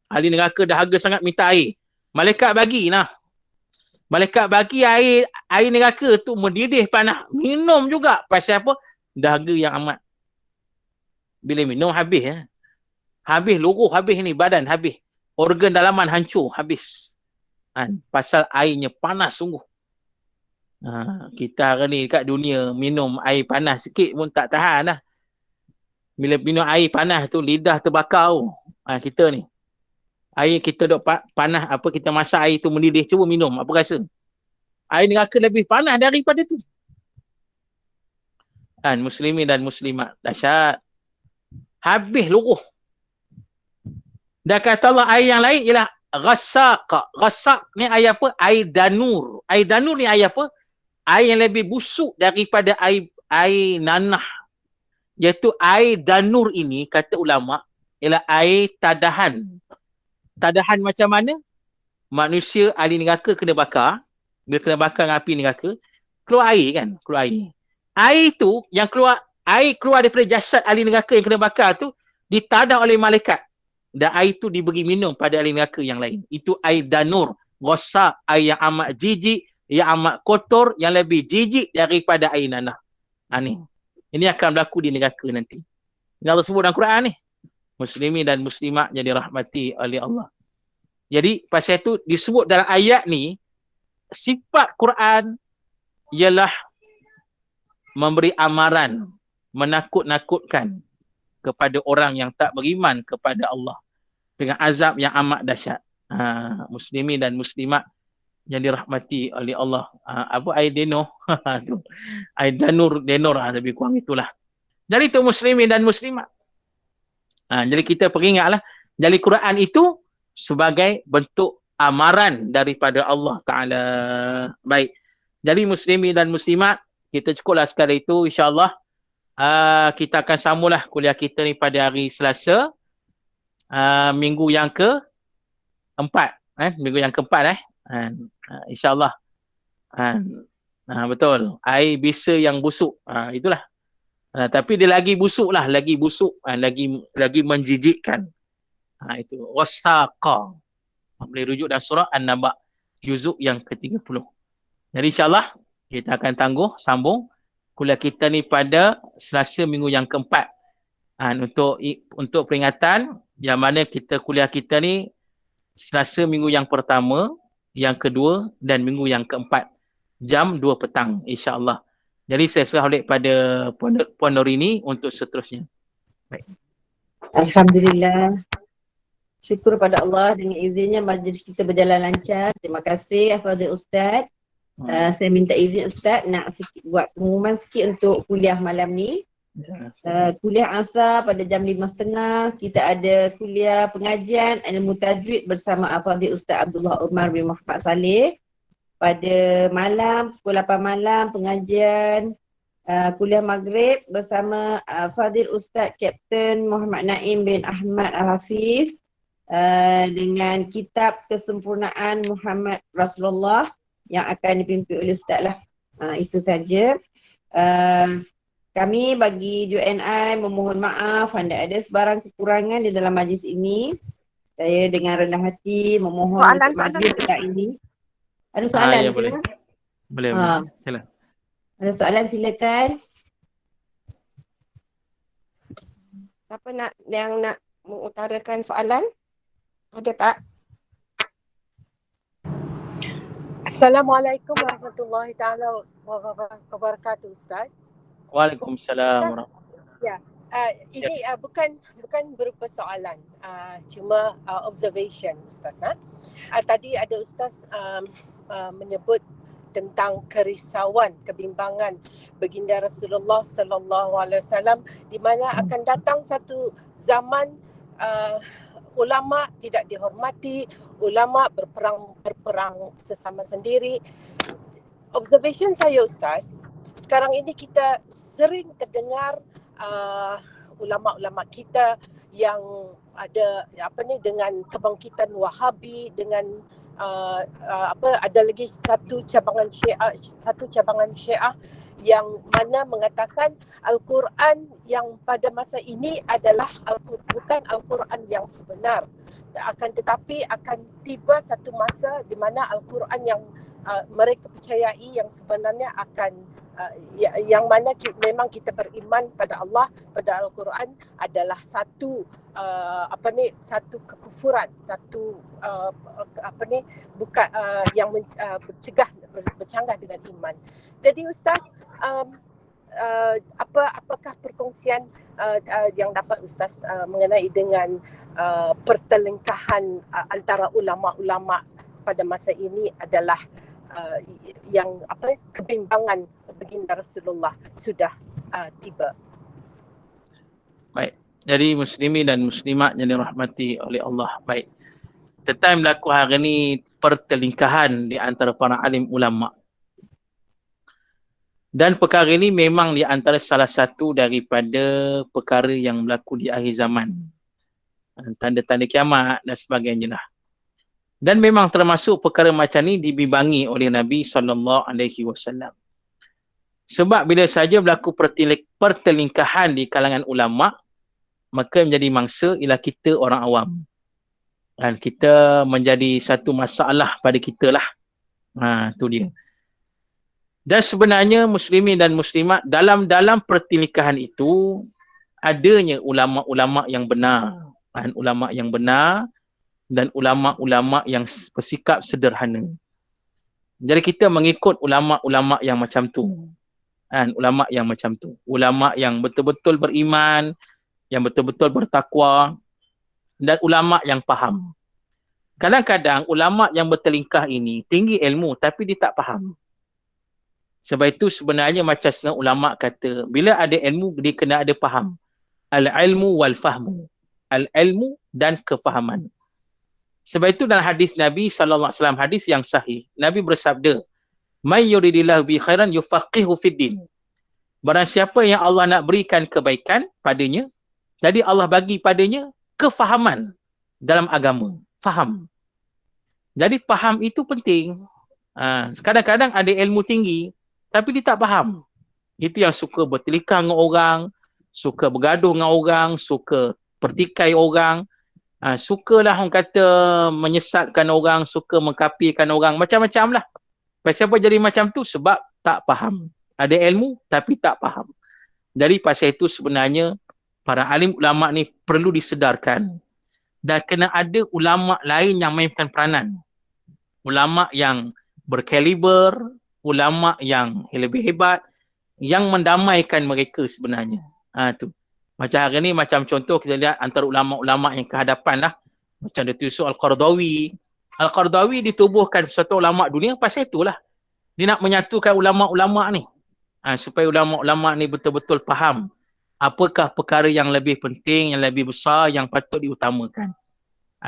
ahli neraka dahaga sangat minta air. Malaikat bagi nah. Malaikat bagi air neraka tu mendidih panas. Minum juga. Pasal apa? Dahaga yang amat. Bila minum habis ya. Habis luruh, habis ni badan habis. Organ dalaman hancur, habis. Pasal airnya panas sungguh. Kita hari ni kat dunia minum air panas sikit pun tak tahan dah. Bila minum air panas tu lidah terbakar. Kita ni. Air kita duk panas, apa kita masak air tu mendidih, cuba minum, apa rasa? Air neraka lebih panas daripada tu. Muslimin dan muslimat, dahsyat. Habis luruh. Dan kata Allah air yang lain ialah ghassaqa. Ghassaq ni air apa? Air danur. Air danur ni air apa? Air yang lebih busuk daripada air air nanah, iaitu air danur ini kata ulama ialah air tadahan. Tadahan macam mana? Manusia ahli neraka kena bakar, bila kena bakar dengan api neraka, keluar air kan, keluar air. Air tu yang keluar, air keluar daripada jasad ahli neraka yang kena bakar tu ditadah oleh malaikat. Dan air tu diberi minum pada ahli neraka yang lain. Itu air danur, rosak, air yang amat jijik, yang amat kotor, yang lebih jijik daripada air nanah. Ni. Ini akan berlaku di neraka nanti. Ini Allah sebut dalam Quran ni. Muslimin dan muslimat yang dirahmati oleh Allah. Jadi pasal itu disebut dalam ayat ni, sifat Quran ialah memberi amaran, menakut-nakutkan kepada orang yang tak beriman kepada Allah dengan azab yang amat dahsyat. Muslimin dan muslimat yang dirahmati oleh Allah. Apa air denur? Tu. Air denur lebih kurang itulah. Jadi itu muslimin dan muslimat. Jadi kita peringatlah, jadi Quran itu sebagai bentuk amaran daripada Allah Ta'ala. Baik. Jadi muslimin dan muslimat, kita cukuplah sekali itu, insyaAllah. Kita akan sambunglah kuliah kita ni pada hari Selasa, minggu yang keempat, minggu yang keempat, insyaAllah. Betul, air bisa yang busuk, itulah. Tapi dia lagi busuk lah, lagi busuk, lagi menjijikkan. Itu wasaqa, boleh rujuk dalam surah An-Naba juzuk yang ke-30. Jadi insyaAllah kita akan sambung kuliah kita ni pada Selasa minggu yang keempat. Untuk peringatan yang mana kuliah kita ni Selasa minggu yang pertama, yang kedua dan minggu yang keempat, jam 2 petang insya-Allah. Jadi saya serah balik pada Puan Norini untuk seterusnya. Baik. Alhamdulillah. Syukur pada Allah, dengan izinnya majlis kita berjalan lancar. Terima kasih Al-Fadhil Ustaz. Saya minta izin Ustaz nak buat pengumuman sikit untuk kuliah malam ni. Kuliah Asar pada jam 5.30 kita ada kuliah pengajian ilmu tajwid bersama Al-Fadhil Ustaz Abdullah Umar bin Muhammad Saleh. Pada malam pukul 8 malam pengajian kuliah maghrib bersama Al-Fadhil Ustaz Kapten Muhammad Naim bin Ahmad Al-Hafiz dengan kitab Kesempurnaan Muhammad Rasulullah yang akan dipimpin oleh Ustaz lah. Itu saja. Kami bagi UNI memohon maaf anda ada sebarang kekurangan di dalam majlis ini. Saya dengan rendah hati memohon untuk majlis kita ini. Ada soalan? Ya, boleh. Boleh. Silakan. Ada soalan silakan. Siapa yang nak mengutarakan soalan? Ada tak? Assalamualaikum warahmatullahi taala wabarakatuh Ustaz. Waalaikumsalam warahmatullahi. Ya. Ini bukan berupa soalan, cuma observation Ustaz. Tadi ada Ustaz menyebut tentang kerisauan, kebimbangan baginda Rasulullah sallallahu alaihi wasallam di mana akan datang satu zaman ulama tidak dihormati, ulama berperang sesama sendiri. Observation saya Ustaz, sekarang ini kita sering terdengar ulama-ulama kita yang ada dengan kebangkitan Wahabi, dengan ada lagi satu cabangan Syiah yang mana mengatakan Al-Quran yang pada masa ini adalah bukan Al-Quran yang sebenar. Akan tetapi akan tiba satu masa di mana Al-Quran yang mereka percayai yang sebenarnya akan yang mana memang kita beriman pada Allah, pada Al-Quran adalah satu satu kekufuran, satu bukan yang bercanggah dengan iman. Jadi Ustaz, apakah perkongsian yang dapat Ustaz mengenai dengan pertelingkahan antara ulama-ulama pada masa ini adalah yang kebimbangan baginda Rasulullah sudah tiba. Baik. Jadi muslimin dan muslimat yang dirahmati oleh Allah. Baik. Tentang berlaku hari ini pertelingkahan di antara para alim ulama. Dan perkara ini memang di antara salah satu daripada perkara yang berlaku di akhir zaman. Tanda-tanda kiamat dan sebagainya lah. Dan memang termasuk perkara macam ni dibimbangi oleh Nabi SAW. Sebab bila saja berlaku pertelingkahan di kalangan ulama, maka menjadi mangsa ialah kita orang awam. Dan kita menjadi satu masalah pada kita lah. Tu dia. Dan sebenarnya muslimin dan muslimat dalam pertelingkahan itu adanya ulama-ulama yang benar. Ulama yang benar dan ulama-ulama yang bersikap sederhana. Jadi kita mengikut ulama-ulama yang macam tu. Ulama yang macam tu. Ulama yang betul-betul beriman, yang betul-betul bertakwa, dan ulama yang faham. Kadang-kadang ulama yang bertelingkah ini tinggi ilmu tapi dia tak faham. Sebab itu sebenarnya macam setengah ulama kata, bila ada ilmu dia kena ada faham. Al-ilmu wal fahmu. Al-ilmu dan kefahaman. Sebab itu dalam hadis Nabi SAW, hadis yang sahih, Nabi bersabda, "May yuridillahu bi khairan yufaqihu fid din." Barang siapa yang Allah nak berikan kebaikan padanya, jadi Allah bagi padanya kefahaman dalam agama. Faham. Jadi faham itu penting. Kadang-kadang ada ilmu tinggi, tapi dia tak faham. Itu yang suka bertelikang dengan orang, suka bergaduh dengan orang, suka pertikai orang, sukalah orang kata menyesatkan orang, suka mengkafirkan orang, macam-macam lah. Pasal apa jadi macam tu? Sebab tak faham. Ada ilmu tapi tak faham. Jadi pasal itu sebenarnya para alim ulama ni perlu disedarkan. Dan kena ada ulama lain yang mainkan peranan. Ulama yang berkaliber, ulama yang lebih hebat, yang mendamaikan mereka sebenarnya. Tu. Macam hari ni, macam contoh kita lihat antara ulama-ulama yang kehadapan lah. Macam Datuk Yusuf Al-Qaradawi. Al-Qaradawi ditubuhkan satu ulama dunia pasal itulah. Dia nak menyatukan ulama-ulama ni. Supaya ulama-ulama ni betul-betul faham apakah perkara yang lebih penting, yang lebih besar, yang patut diutamakan.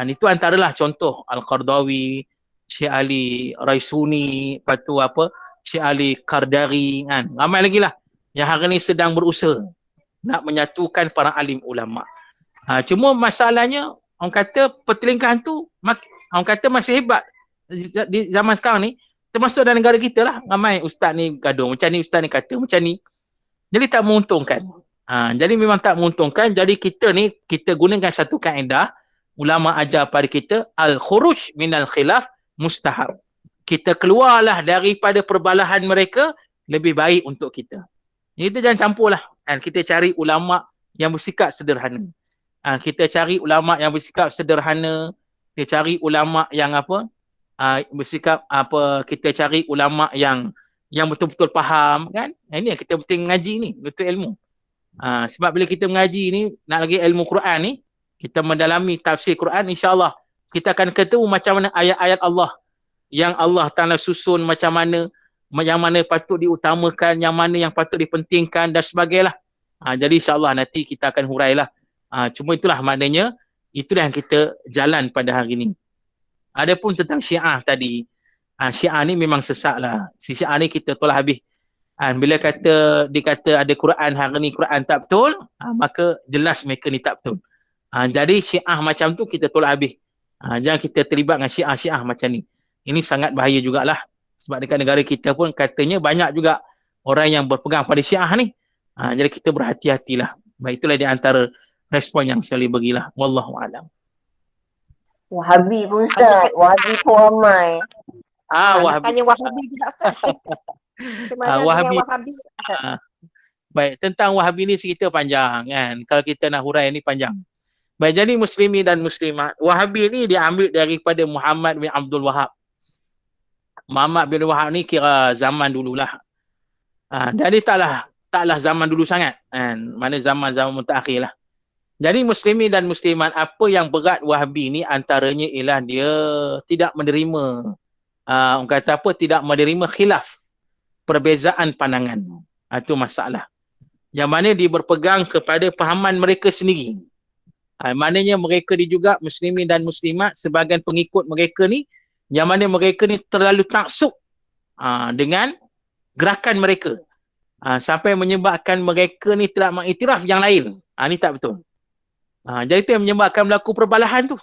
Itu antaralah contoh Al-Qaradawi, Syekh Ali Raisuni, lepas tu Syekh Ali Kardari, kan. Ramai lagi lah yang hari ni sedang berusaha nak menyatukan para alim ulama. Cuma masalahnya, orang kata pertelingkahan tu, orang kata masih hebat di zaman sekarang ni, termasuk dalam negara kita lah. Ramai ustaz ni gaduh, macam ni ustaz ni kata, macam ni. Jadi tak menguntungkan. Jadi memang tak menguntungkan. Jadi kita ni, kita gunakan satu kaedah, ulama ajar pada kita, al-khuruj minal khilaf mustahab. Kita keluarlah daripada perbalahan mereka, lebih baik untuk kita. Kita jangan campur lah. Kita cari ulama yang bersikap sederhana. Kita cari ulama yang bersikap sederhana. Kita cari ulama yang bersikap kita cari ulama yang betul-betul faham, kan. Ini yang kita penting mengaji ni, betul ilmu. Sebab bila kita mengaji ni, nak lagi ilmu Quran ni, kita mendalami tafsir Quran, insya-Allah kita akan ketemu macam mana ayat-ayat Allah yang Allah Ta'ala susun, macam mana yang mana patut diutamakan, yang mana yang patut dipentingkan dan sebagainya. Jadi insya-Allah nanti kita akan hurailah. Cuma itulah maknanya, itulah yang kita jalan pada hari ini. Adapun tentang Syiah tadi, Syiah ni memang sesat lah. Si Syiah ni kita tolak habis. Bila dikata ada Quran hari ni, Quran tak betul, maka jelas mereka ni tak betul. Jadi Syiah macam tu kita tolak habis. Jangan kita terlibat dengan Syiah macam ni. Ini sangat bahaya jugalah. Sebab dekat negara kita pun katanya banyak juga orang yang berpegang pada Syiah ni. Jadi kita berhati-hatilah. Baik, itulah di antara respon yang saya boleh bagilah. Wallahualam. Wahabi pun Ustaz. Wahabi pun ramai. Wahabi. Tanya Wahabi juga Ustaz. Sebenarnya Wahabi. Wahabi. Baik, tentang Wahabi ni cerita panjang, kan. Kalau kita nak hurai ni panjang. Baik, jadi muslimin dan muslimat, Wahabi ni diambil daripada Muhammad bin Abdul Wahab. Muhammad bin Wahab ni kira zaman dululah. Jadi taklah zaman dulu sangat, kan. Mana zaman-zaman mutakhir lah. Jadi muslimin dan muslimat, apa yang berat Wahabi ni antaranya ialah dia tidak menerima, orang kata tidak menerima khilaf, perbezaan pandangan. Itu masalah. Yang mana dia berpegang kepada pahaman mereka sendiri. Maknanya mereka ni juga muslimin dan muslimat, sebahagian pengikut mereka ni, yang mana mereka ni terlalu taksub dengan gerakan mereka. Sampai menyebabkan mereka ni tidak mengiktiraf yang lain. Ni tak betul. Jadi itu yang menyebabkan berlaku perbalahan tu.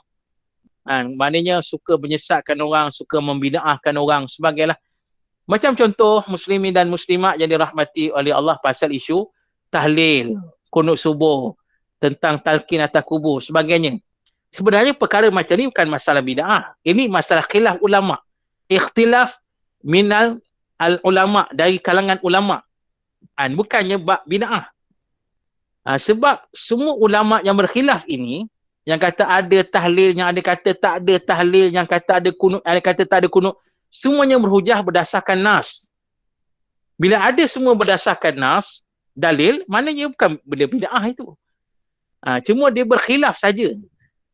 Maknanya suka menyesatkan orang, suka membida'ahkan orang, sebagailah. Macam contoh muslimin dan muslimat yang dirahmati oleh Allah pasal isu tahlil, kunut subuh, tentang talqin atas kubur, sebagainya. Sebenarnya perkara macam ni bukan masalah bid'ah. Ini masalah khilaf ulama. Ikhtilaf minal al-ulama, dari kalangan ulama. Bukannya bab bid'ah. Sebab semua ulama yang berkhilaf ini, yang kata ada tahlil, yang ada kata tak ada tahlil, yang kata ada kunut, yang kata tak ada kunut, semuanya berhujah berdasarkan nas. Bila ada semua berdasarkan nas, dalil, maknanya bukan benda bid'ah itu. Cuma dia berkhilaf saja.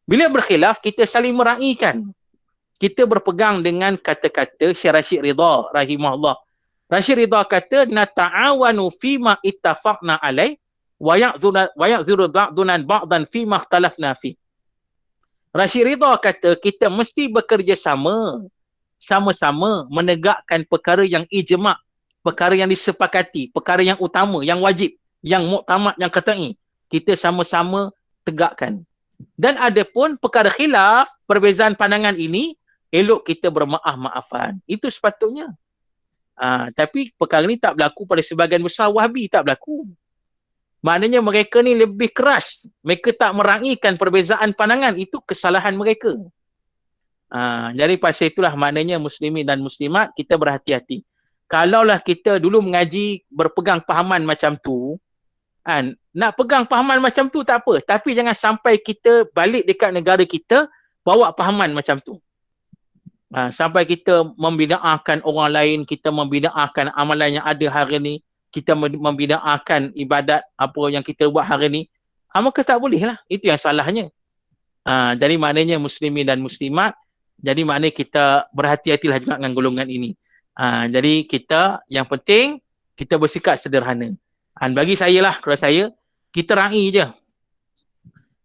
Bila berkhilaf, kita saling meraihkan. Kita berpegang dengan kata-kata Syekh Rashid Ridha rahimahullah. Rashid Ridha kata, nata'awanu fima ittafaqna alaih wa ya'zuru ba'dunan ba'dan fima ikhtalafna fi. Rashid Ridha kata, kita mesti bekerjasama, sama-sama menegakkan perkara yang ijma', perkara yang disepakati, perkara yang utama, yang wajib, yang muktamad, yang qat'i. Kita sama-sama tegakkan. Dan ada pun perkara khilaf, perbezaan pandangan ini, elok kita bermaaf-maafan. Itu sepatutnya. Tapi perkara ni tak berlaku pada sebahagian besar Wahabi, tak berlaku. Maknanya mereka ni lebih keras. Mereka tak meraihkan perbezaan pandangan. Itu kesalahan mereka. Jadi pasal itulah maknanya muslimin dan muslimat, kita berhati-hati. Kalaulah kita dulu mengaji berpegang pahaman macam tu, nak pegang pahaman macam tu tak apa. Tapi jangan sampai kita balik dekat negara kita, bawa pahaman macam tu. Sampai kita membida'ahkan orang lain, kita membida'ahkan amalan yang ada hari ni, kita membida'ahkan ibadat apa yang kita buat hari ni, maka tak boleh lah. Itu yang salahnya. Jadi maknanya muslimin dan muslimat, jadi maknanya kita berhati-hatilah juga dengan golongan ini. Jadi kita, yang penting, kita bersikap sederhana. Bagi saya lah, kalau saya, kita raih je.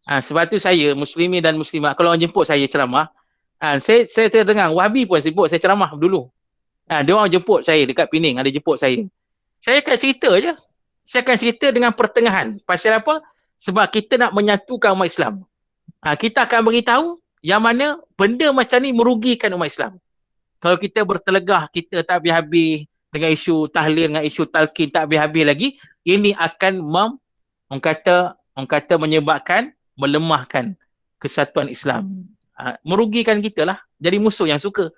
Sebab tu saya, muslimin dan muslimat, kalau orang jemput saya ceramah, saya dengar, Wahabi pun sebut saya ceramah dulu. Dia orang jemput saya dekat Pening, ada jemput saya. Saya akan cerita je. Saya akan cerita dengan pertengahan. Pasal apa? Sebab kita nak menyatukan umat Islam. Kita akan beritahu yang mana benda macam ni merugikan umat Islam. Kalau kita bertelegah, kita tak habis-habis dengan isu tahlil, dengan isu talqin tak habis-habis lagi, ini akan orang kata menyebabkan, melemahkan kesatuan Islam. Merugikan kita lah. Jadi musuh yang suka.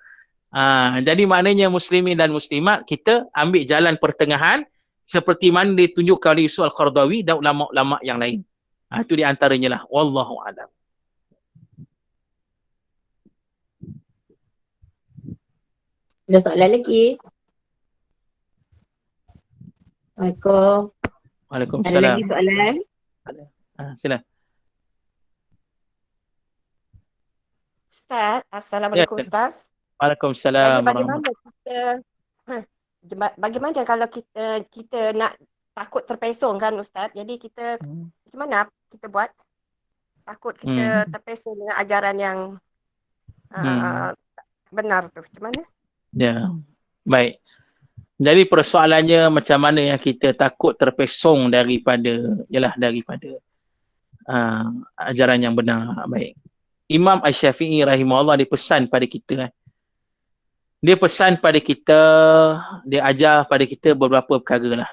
Jadi maknanya muslimin dan muslimat, kita ambil jalan pertengahan seperti mana ditunjukkan oleh Yusuf Al-Qaradawi dan ulama-ulama yang lain. Itu di antaranya lah. Wallahu a'lam. Ada soalan lagi? Assalamualaikum. Waalaikumsalam. Ada lagi soalan? Sila. Ustaz, Assalamualaikum Ustaz. Waalaikumsalam. Jadi bagaimana kalau kita nak takut terpesong kan Ustaz? Jadi kita macam mana kita buat? Takut kita terpesong dengan ajaran yang benar tu. Macam mana? Ya. Baik. Jadi persoalannya macam mana yang kita takut terpesong daripada ajaran yang benar. Baik. Imam Asy-Syafi'i rahimahullah dia pesan pada kita. Dia pesan pada kita, dia ajar pada kita beberapa perkara lah.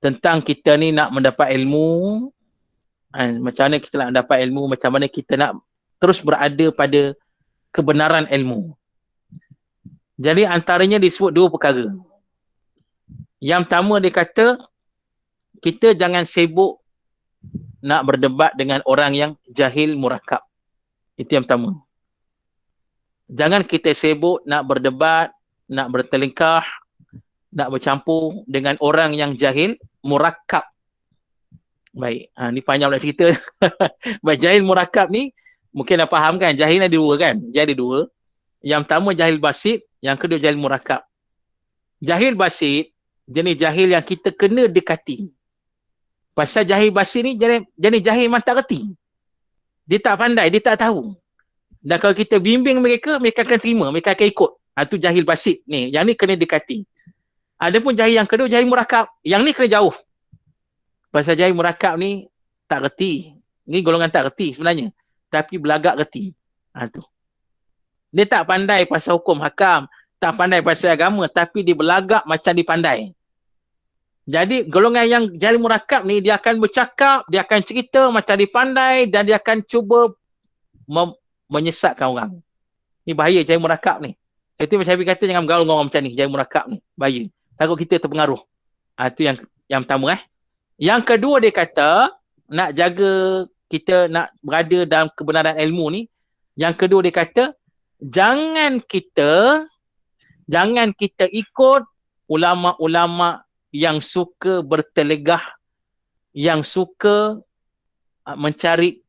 Tentang kita ni nak mendapat ilmu, macam mana kita nak mendapat ilmu, macam mana kita nak terus berada pada kebenaran ilmu. Jadi antaranya disebut dua perkara. Yang pertama dia kata, kita jangan sibuk nak berdebat dengan orang yang jahil murakkab. Itu yang pertama. Jangan kita sibuk nak berdebat, nak bertelingkah, nak bercampur dengan orang yang jahil murakkab. Baik, ni panjang pula cerita. Baik, jahil murakkab ni mungkin dah faham kan, jahil ada dua kan? Jadi dua. Yang pertama jahil basit, yang kedua jahil murakkab. Jahil basit, jenis jahil yang kita kena dekati. Pasal jahil basit ni jenis jahil memang tak reti. Dia tak pandai, dia tak tahu. Dan kalau kita bimbing mereka, mereka akan terima, mereka akan ikut. Itu jahil basit ni. Yang ni kena dekati. Ada pun jari yang kedua, jari murakab. Yang ni kena jauh. Pasal jari murakab ni tak reti. Ni golongan tak reti sebenarnya. Tapi belagak reti. Tu. Dia tak pandai pasal hukum hakam. Tak pandai pasal agama. Tapi dia belagak macam dia pandai. Jadi golongan yang jari murakab ni, dia akan bercakap, dia akan cerita macam dia pandai dan dia akan cuba menyesatkan orang. Ni bahaya jari murakab ni. Itu macam Habib kata jangan bergaul dengan orang macam ni, jari murakab ni. Bahaya. Takut kita terpengaruh. Itu yang pertama. Yang kedua dia kata, nak jaga kita nak berada dalam kebenaran ilmu ni, yang kedua dia kata, jangan kita ikut ulama-ulama yang suka bertelegah, yang suka mencari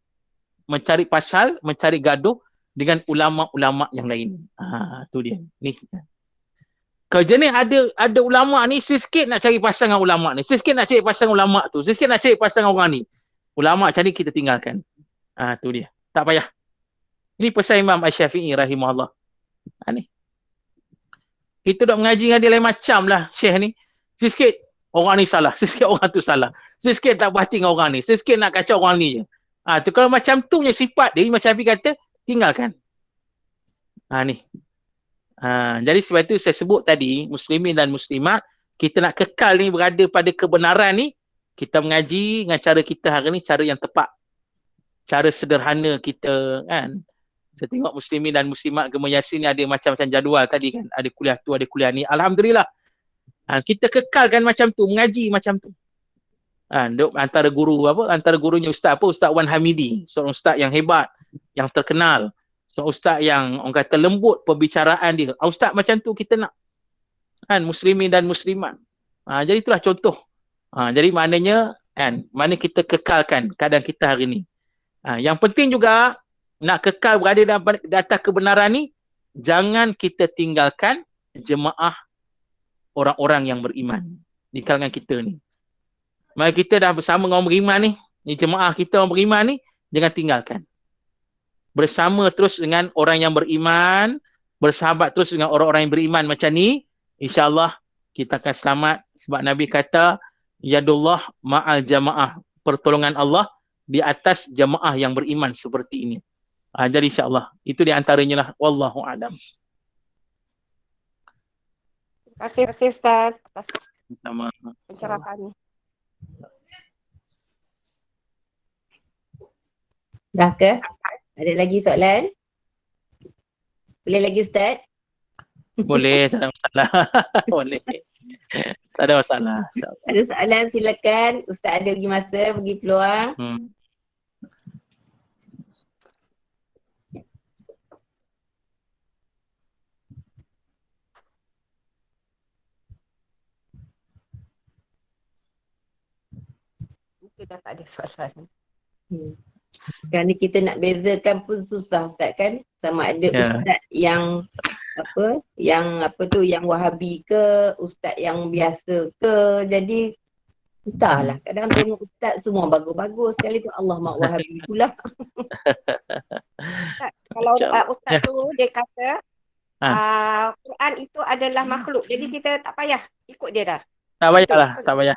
pasal, mencari gaduh dengan ulama-ulama yang lain. Tu dia. Ni. Kerja ni ada ulama ni sikit nak cari pasal dengan ulama ni, sikit nak cari pasal dengan ulama tu, sikit nak cari pasal dengan orang ni. Ulama macam ni kita tinggalkan. Tu dia. Tak payah. Ini pesan Imam Asy-Syafi'i rahimahullah. Ni. Kita duk mengaji dengan dia lain macam lah Syekh ni. Sikit orang ni salah, sikit orang tu salah. Sikit tak berhati dengan orang ni, sikit nak kacau orang ni je. Tu kalau macam tu punya sifat dia, macam Habib kata, tinggalkan. Ni. Jadi sebab itu saya sebut tadi, muslimin dan muslimat, kita nak kekal ni berada pada kebenaran ni, kita mengaji dengan cara kita hari ni, cara yang tepat. Cara sederhana kita, kan. Saya tengok muslimin dan muslimat Gema Yasin ni ada macam-macam jadual tadi kan. Ada kuliah tu, ada kuliah ni. Alhamdulillah. Kita kekalkan macam tu, mengaji macam tu. Antara gurunya Ustaz Ustaz Wan Hamidi, seorang ustaz yang hebat, yang terkenal. Seorang ustaz yang orang kata lembut perbicaraan dia. Ustaz macam tu kita nak. Kan, muslimin dan muslimat. Jadi itulah contoh. Jadi maknanya, kan, mana kita kekalkan keadaan kita hari ni. Yang penting juga, nak kekal berada di atas kebenaran ni, jangan kita tinggalkan jemaah orang-orang yang beriman di kalangan kita ni. Mari kita dah bersama dengan orang beriman ni jemaah kita orang beriman ni, jangan tinggalkan. Bersama terus dengan orang yang beriman, bersahabat terus dengan orang-orang yang beriman macam ni, insya-Allah kita akan selamat sebab Nabi kata yadullah ma'al jamaah, pertolongan Allah di atas jemaah yang beriman seperti ini. Jadi insya-Allah itu di antaranya lah, wallahu a'lam. Terima kasih Ustaz atas Sama. pencerahan. Dah ke? Ada lagi soalan? Boleh lagi Ustaz? Boleh, tak ada masalah. Boleh. Tak ada masalah. InsyaAllah. Ada soalan silakan. Ustaz ada bagi masa, bagi peluang. Mungkin dah tak ada soalan. Sekarang ni kita nak bezakan pun susah Ustaz kan? Sama ada Ustaz yang yang Wahabi ke, Ustaz yang biasa ke. Jadi entahlah, kadang tengok Ustaz semua bagus-bagus, sekali tu Allah mak Wahabi pula. Ustaz, kalau Ustaz tu dia kata Quran itu adalah makhluk. Jadi kita tak payah ikut dia dah. Tak payahlah, tak payah.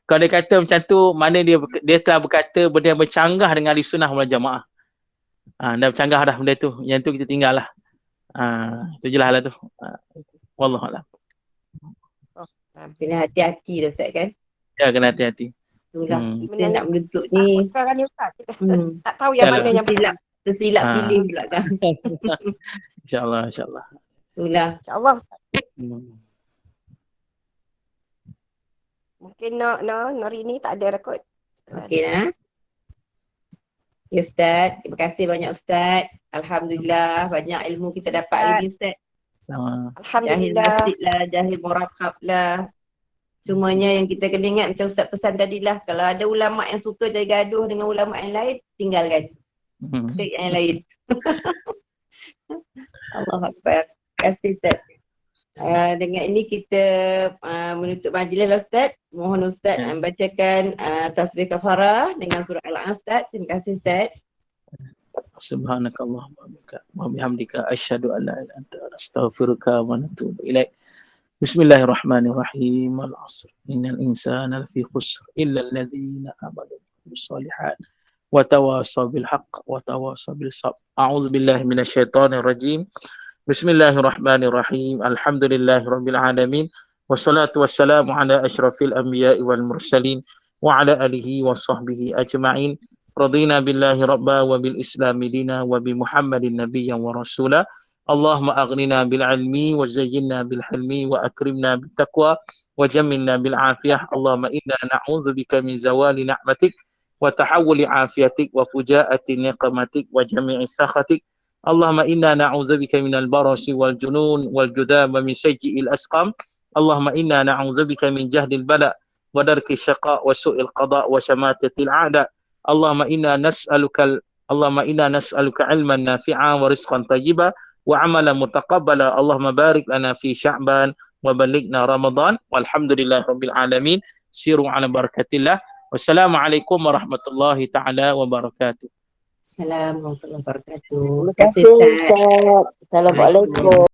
Kalau dia kata macam tu, mana dia telah berkata benda yang bercanggah dengan ahli sunnah wal jamaah. Dah bercanggah dah benda tu. Yang tu kita tinggal lah. Itu je lah tu. Wallahualam. Kena hati-hati dah Ustaz kan? Ya, kena hati-hati. Itulah kita nak bentuk ni. Sekarang ni Ustaz, kita tak tahu yang mana yang betul. Tersilap pilih pula kan. InsyaAllah. Itulah. InsyaAllah Ustaz. Mungkin Nori ni tak ada rekod. Okey lah. Ya Ustaz, terima kasih banyak Ustaz. Alhamdulillah banyak ilmu kita dapat hari ni Ustaz. Alhamdulillah. Jahil lah, jahil murakab lah. Semuanya yang kita kena ingat macam Ustaz pesan tadi lah. Kalau ada ulama' yang suka jadi gaduh dengan ulama' yang lain, tinggalkan. Take yang lain. Allah Akbar. Terima kasih Ustaz. Dengan ini kita menutup majlis lah Ustaz. Mohon Ustaz membacakan tasbih kafarah dengan surah Al-An'am Ustaz. Terima kasih Ustaz. Subhanakallahumma wa bihamdika asyhadu an la ilaha illa anta astaghfiruka wa atubu ilaik. Bismillahirrahmanirrahim. Al-'asr. Innal insana lafi khusr illa alladhina amanu bis-solihat wa tawasaw bil haqq wa tawasaw bis sabr. A'udzu billahi minasyaitonir rajim. Bismillahirrahmanirrahim. Alhamdulillahirabbil alamin. Wassalatu wassalamu ala asyrafil anbiya'i wal mursalin wa ala alihi wa sahbihi ajma'in. Radina billahi rabba wa bil islami dina wa bi Muhammadin nabiyyan wa rasula. Allahumma aghnina bil ilmi wa zayyinna bil hilmi wa akrimna bit taqwa wa jammilna bil afiyah. Allahumma inna na'udzubika min zawali ni'matik wa tahawuli afiyatik wa fujaati niqmatik wa jami'i sakhatik. Allahumma inna na'udzubika minal barasi wal junun wal judam wa min sayyi'il asqam. Allahumma inna na'udzubika min jahdil bala wa darki syaqa wa su'il qada wa syamatatil a'da. Allahumma inna nas'aluka ilman nafi'a wa rizqan tayyiba wa amalan mutaqabbala. Allahumma barik lana fi Sya'ban wa balighna Ramadan. Walhamdulillahirabbil alamin. Siru ala barakatillah. Wassalamualaikum warahmatullahi taala wabarakatuh. Assalamualaikum warahmatullahi wabarakatuh. Terima kasih Ustaz. Assalamualaikum.